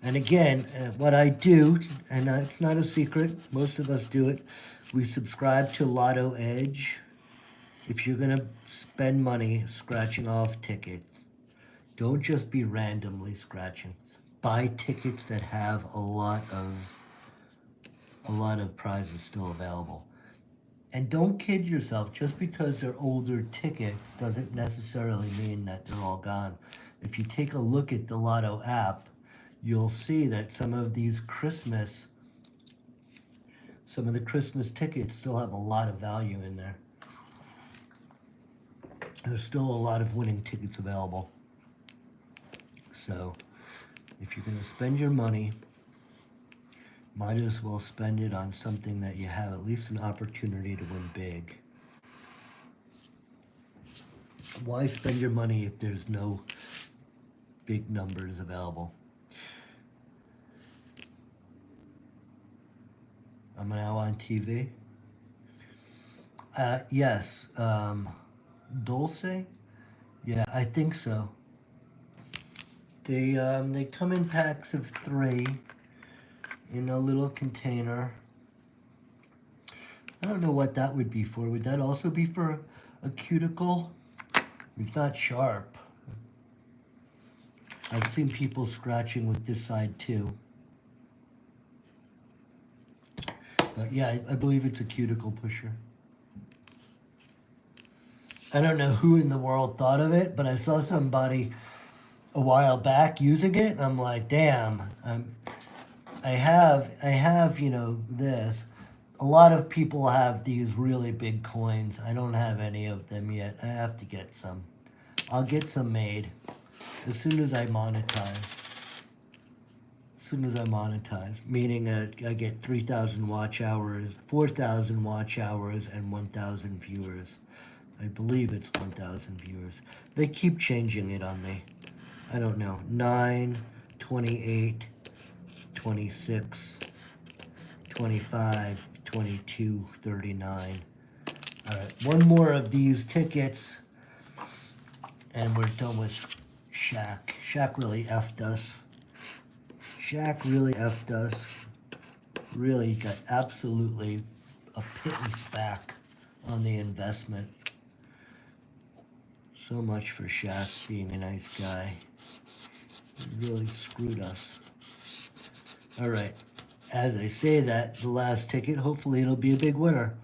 And again, what I do, and it's not a secret, most of us do it, we subscribe to Lotto Edge. If you're going to spend money scratching off tickets, don't just be randomly scratching. Buy tickets that have a lot of prizes still available. And don't kid yourself, just because they're older tickets doesn't necessarily mean that they're all gone. If you take a look at the Lotto app, you'll see that some of the Christmas tickets still have a lot of value in there. There's still a lot of winning tickets available. So if you're going to spend your money, might as well spend it on something that you have at least an opportunity to win big. Why spend your money if there's no big numbers available? I'm now on TV. Yes. Dulce? Yeah, I think so. They come in packs of 3 in a little container. I don't know what that would be for. Would that also be for a cuticle? It's not sharp. I've seen people scratching with this side too. But yeah, I believe it's a cuticle pusher. I don't know who in the world thought of it, but I saw somebody a while back using it, and I'm like, damn, I have, you know, this. A lot of people have these really big coins. I don't have any of them yet. I have to get some. I'll get some made as soon as I monetize. As soon as I monetize, meaning I get 3,000 watch hours, 4,000 watch hours, and 1,000 viewers. I believe it's 1,000 viewers. They keep changing it on me. I don't know. 9, 28, 26, 25, 22, 39. All right, one more of these tickets, and we're done with Shaq. Shaq really effed us. Shaq really effed us. Really got absolutely a pittance back on the investment. So much for Shaq being a nice guy. He really screwed us. All right. As I say that, the last ticket, hopefully it'll be a big winner.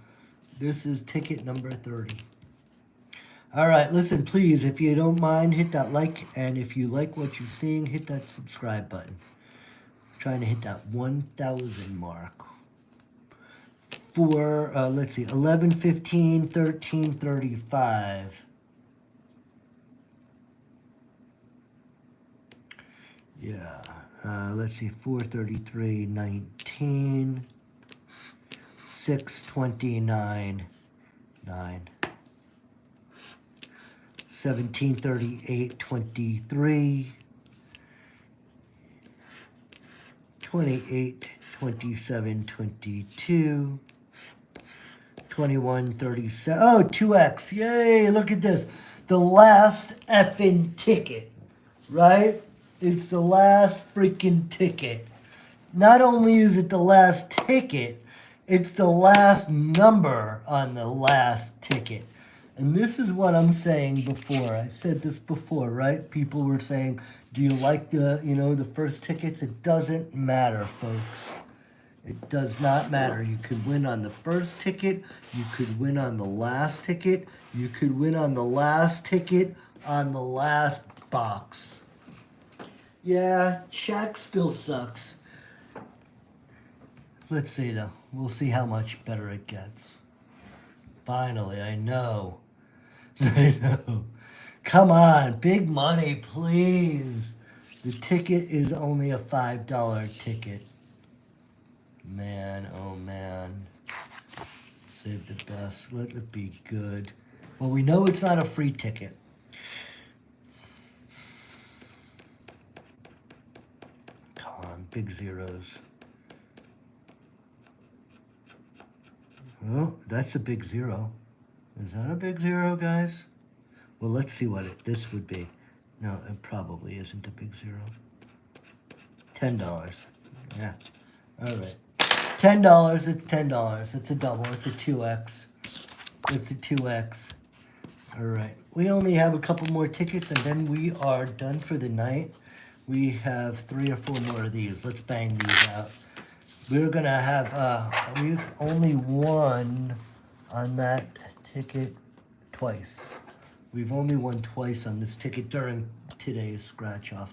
This is ticket number 30. All right, listen, please, if you don't mind, hit that like, and if you like what you're seeing, hit that subscribe button. I'm trying to hit that 1,000 mark. For, let's see, 11, 15, 13, 35. Yeah, let's see, 433, 19, 629, 9, 1738, 23, 28, 27, 22, 21, 37, oh, 2x, yay, look at this, the last effing ticket, right? It's the last freaking ticket. Not only is it the last ticket, it's the last number on the last ticket. And this is what I'm saying before. I said this before, right? People were saying, do you like the, you know, the first tickets? It doesn't matter, folks. It does not matter. You could win on the first ticket. You could win on the last ticket. You could win on the last ticket on the last box. Yeah, Shaq still sucks. Let's see, though. We'll see how much better it gets. Finally, I know. I know. Come on, big money, please. The ticket is only a $5 ticket. Man, oh man. Save the best. Let it be good. Well, we know it's not a free ticket. Big zeros. Oh, that's a big zero. Is that a big zero, guys? Well, let's see what this would be. No, it probably isn't a big zero. $10. Yeah. All right. $10. It's $10. It's a double. It's a 2x. It's a 2x. All right. We only have a couple more tickets, and then we are done for the night. We have 3 or 4 more of these. Let's bang these out. We're going to have, we've only won on that ticket twice. We've only won twice on this ticket during today's scratch off.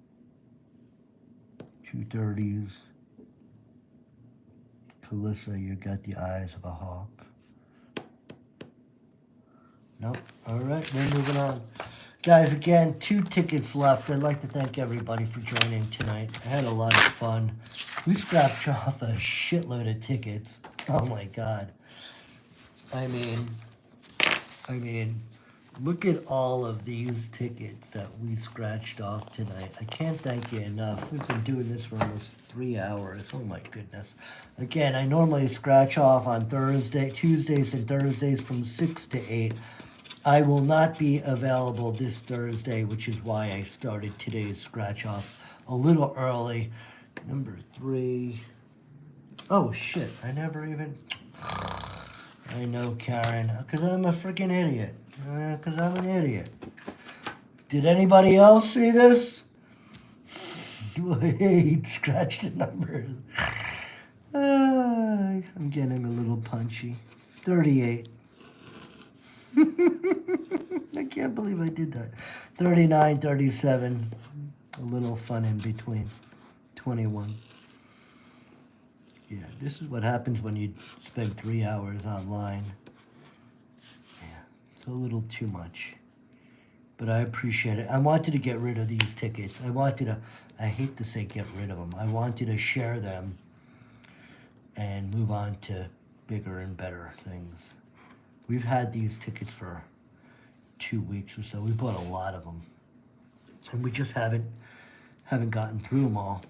230s. Calissa, you got the eyes of a hawk. Nope. All right, we're moving on. Guys, again, 2 tickets left. I'd like to thank everybody for joining tonight. I had a lot of fun. We scratched off a shitload of tickets. Oh my God. I mean, look at all of these tickets that we scratched off tonight. I can't thank you enough. We've been doing this for almost 3 hours. Oh my goodness. Again, I normally scratch off on Tuesdays and Thursdays from 6 to 8. I will not be available this Thursday, which is why I started today's scratch off a little early. Number 3. Oh shit, I never even... I know, Karen, because I'm a freaking idiot. Because I'm an idiot. Did anybody else see this? He scratched the numbers. I'm getting a little punchy. 38. I can't believe I did that. 39, 37. A little fun in between. 21. Yeah, this is what happens when you spend 3 hours online. Yeah, it's a little too much. But I appreciate it. I wanted to get rid of these tickets. I hate to say get rid of them. I wanted to share them and move on to bigger and better things. We've had these tickets for 2 weeks or so. We bought a lot of them. And we just haven't gotten through them all.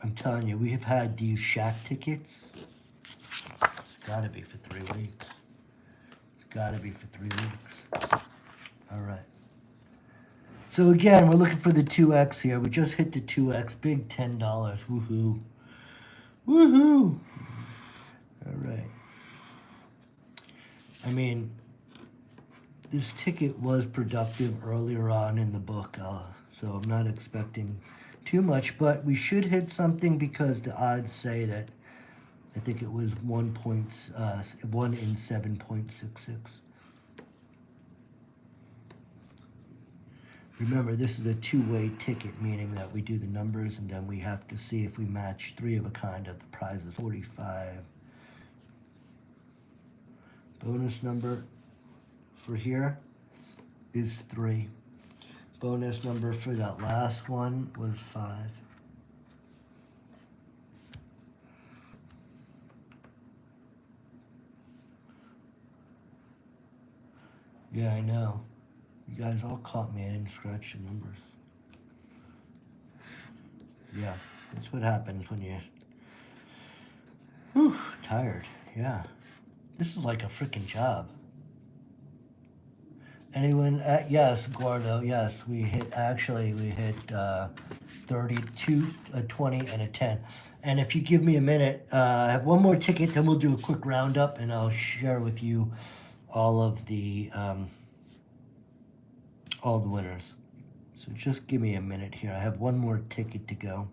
I'm telling you, we have had these Shack tickets. It's got to be for 3 weeks. It's got to be for 3 weeks. All right. So again, we're looking for the 2X here. We just hit the 2X. Big $10. Woohoo. Woohoo. All right. I mean, this ticket was productive earlier on in the book, so I'm not expecting too much, but we should hit something because the odds say that I think it was 1 in 7.66. Remember, this is a 2-way ticket, meaning that we do the numbers and then we have to see if we match 3 of a kind of the prizes. 45. Bonus number for here is 3. Bonus number for that last one was 5. Yeah, I know. You guys all caught me. I didn't scratch the numbers. Yeah, that's what happens when you... Whew, tired. Yeah. This is like a freaking job. Anyone? Yes, Gordo. Yes, we hit 32, a 20, and a 10. And if you give me a minute, I have one more ticket, then we'll do a quick roundup, and I'll share with you all of the winners. So just give me a minute here. I have one more ticket to go.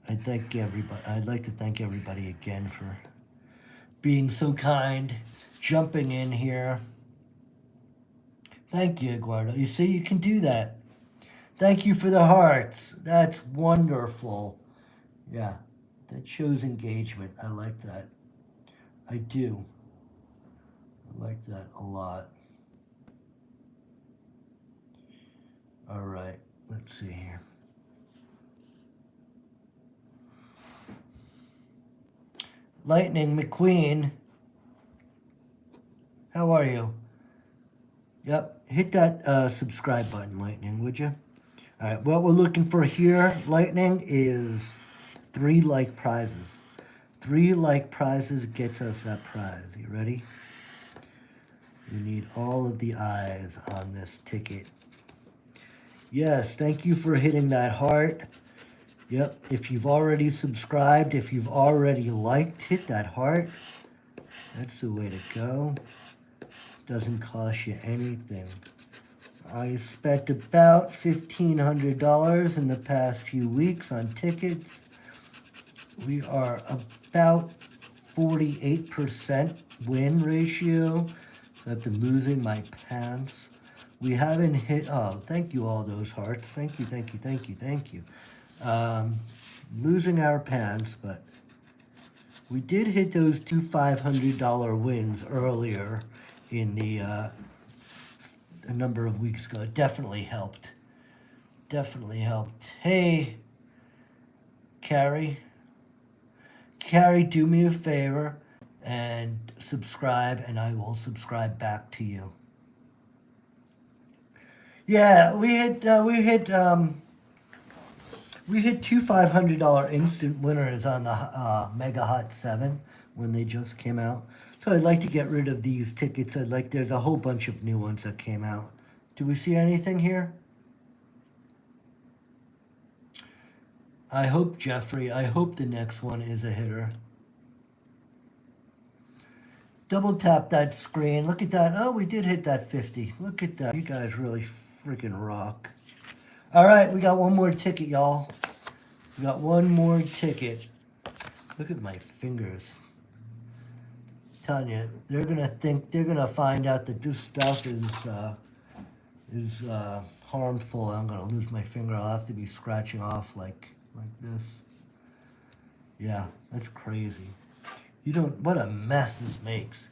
I'd like to thank everybody again for being so kind, jumping in here. Thank you, Eduardo. You see, you can do that. Thank you for the hearts. That's wonderful. Yeah, that shows engagement. I like that. I do. I like that a lot. All right, let's see here. Lightning McQueen, how are you? Yep, hit that subscribe button, Lightning, would you? All right, what we're looking for here, Lightning, is 3 like prizes. 3 like prizes gets us that prize. You ready? We need all of the eyes on this ticket. Yes, thank you for hitting that heart. Yep, if you've already subscribed, if you've already liked, hit that heart. That's the way to go. Doesn't cost you anything. I spent about $1,500 in the past few weeks on tickets. We are about 48% win ratio. I've been losing my pants. We haven't hit, oh, thank you all those hearts. Thank you, thank you, thank you, thank you. Losing our pants, but we did hit those two $500 wins earlier in the a number of weeks ago. It definitely helped. Definitely helped. Hey, Carrie. Carrie, do me a favor and subscribe, and I will subscribe back to you. Yeah, we hit two $500 instant winners on the Mega Hot 7 when they just came out. So I'd like to get rid of these tickets. There's a whole bunch of new ones that came out. Do we see anything here? I hope, Jeffrey, I hope the next one is a hitter. Double tap that screen. Look at that. Oh, we did hit that 50. Look at that. You guys really freaking rock. All right, we got one more ticket, y'all. We got one more ticket. Look at my fingers. I'm telling you, they're gonna find out that this stuff is harmful. I'm gonna lose my finger. I'll have to be scratching off like this. Yeah, that's crazy. You don't, what a mess this makes.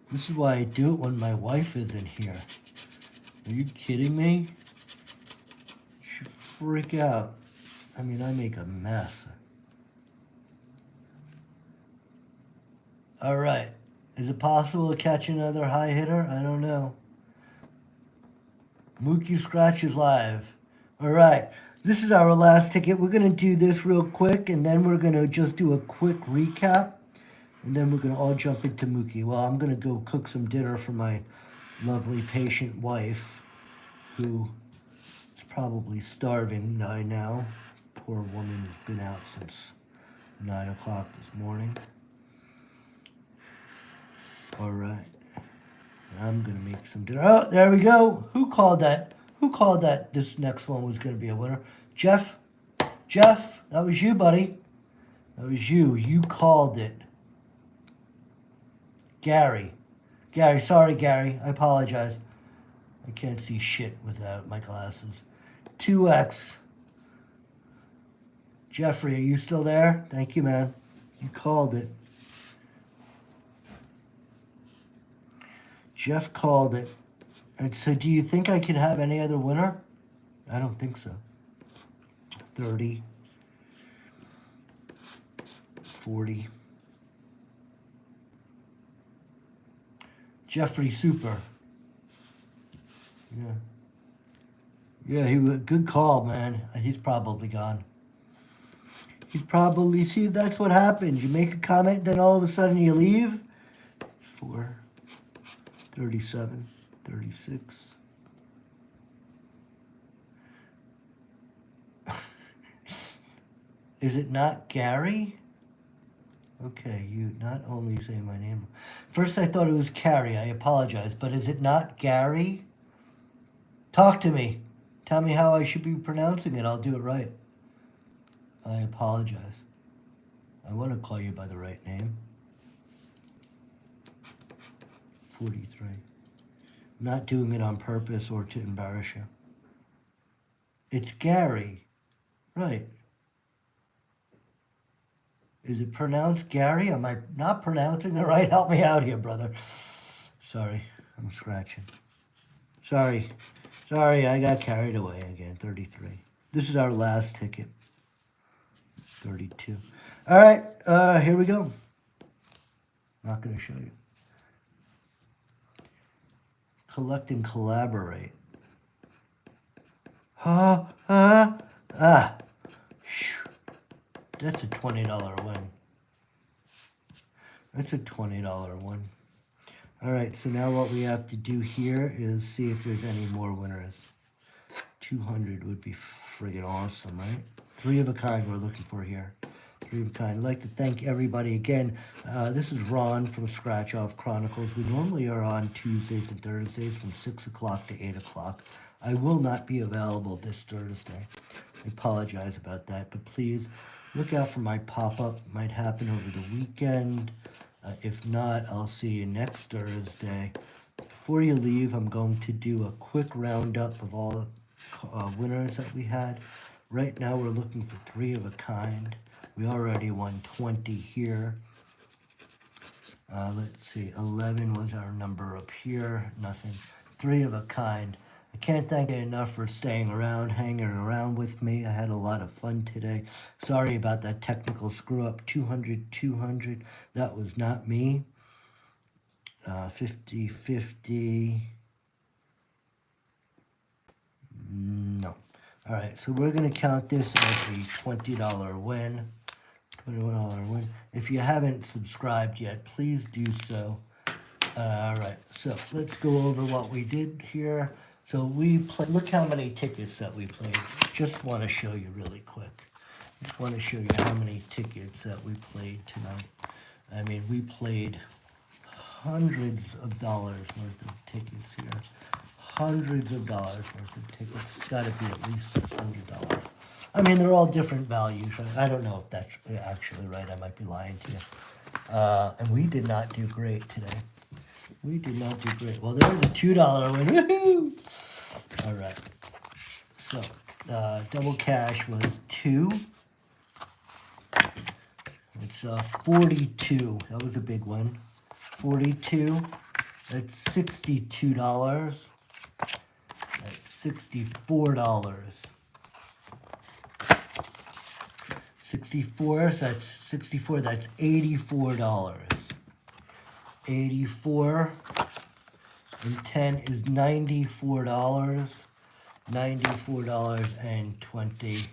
This is why I do it when my wife isn't here. Are you kidding me? She'd freak out. I mean, I make a mess. All right. Is it possible to catch another high hitter? I don't know. Mookie Scratch is live. All right. This is our last ticket. We're going to do this real quick, and then we're going to just do a quick recap, and then we're going to all jump into Mookie. Well, I'm going to go cook some dinner for my lovely patient wife, who is probably starving by now. Poor woman has been out since 9 o'clock this morning. All right. I'm going to make some dinner. Oh, there we go. Who called that? Who called that this next one was going to be a winner? Jeff? Jeff, that was you, buddy. That was you. You called it. Gary. Gary, sorry, Gary. I apologize. I can't see shit without my glasses. 2X. Jeffrey, are you still there? Thank you, man. You called it. Jeff called it. And so do you think I could have any other winner? I don't think so. 30. 40. Jeffrey Super. Yeah. Yeah, he was good call, man. He's probably gone. He's probably, see, that's what happens. You make a comment, then all of a sudden you leave. 4. 37. 36. Is it not Gary? Okay, you not only say my name. First I thought it was Carrie. I apologize. But is it not Gary? Talk to me. Tell me how I should be pronouncing it. I'll do it right. I apologize. I want to call you by the right name. 43. I'm not doing it on purpose or to embarrass you. It's Gary. Right. Is it pronounced Gary? Am I not pronouncing it right? Help me out here, brother. Sorry, I'm scratching. Sorry, I got carried away again. 33. This is our last ticket. 32. All right, here we go. Not going to show you. Collect and collaborate. That's a $20 win. That's a $20 win. All right, so now what we have to do here is see if there's any more winners. 200 would be friggin' awesome, right? 3 of a kind we're looking for here. 3 of a kind. I'd like to thank everybody again. This is Ron from Scratch Off Chronicles. We normally are on Tuesdays and Thursdays from 6 o'clock to 8 o'clock. I will not be available this Thursday. I apologize about that, but please look out for my pop-up. Might happen over the weekend. If not, I'll see you next Thursday. Before you leave, I'm going to do a quick roundup of all the winners that we had. Right now, we're looking for 3 of a kind. We already won 20 here. Let's see, 11 was our number up here. Nothing. 3 of a kind. I can't thank you enough for staying around, hanging around with me. I had a lot of fun today. Sorry about that technical screw-up. 200, 200. That was not me. 50, 50. No. All right, so we're going to count this as a $20 win. $21 win. If you haven't subscribed yet, please do so. All right, so let's go over what we did here. So we played, look how many tickets that we played. Just want to show you really quick. Just want to show you how many tickets that we played tonight. I mean, we played hundreds of dollars worth of tickets here. Hundreds of dollars worth of tickets. It's got to be at least $600. I mean, they're all different values. I don't know if that's actually right. I might be lying to you. And we did not do great today. We did not do great. Well, there's a $2 win. Woohoo! All right. So, double cash was 2. It's 42. That was a big one. 42. That's $62. That's $64. 64. That's 64. That's $84. 84 and 10 is $94. $94.20.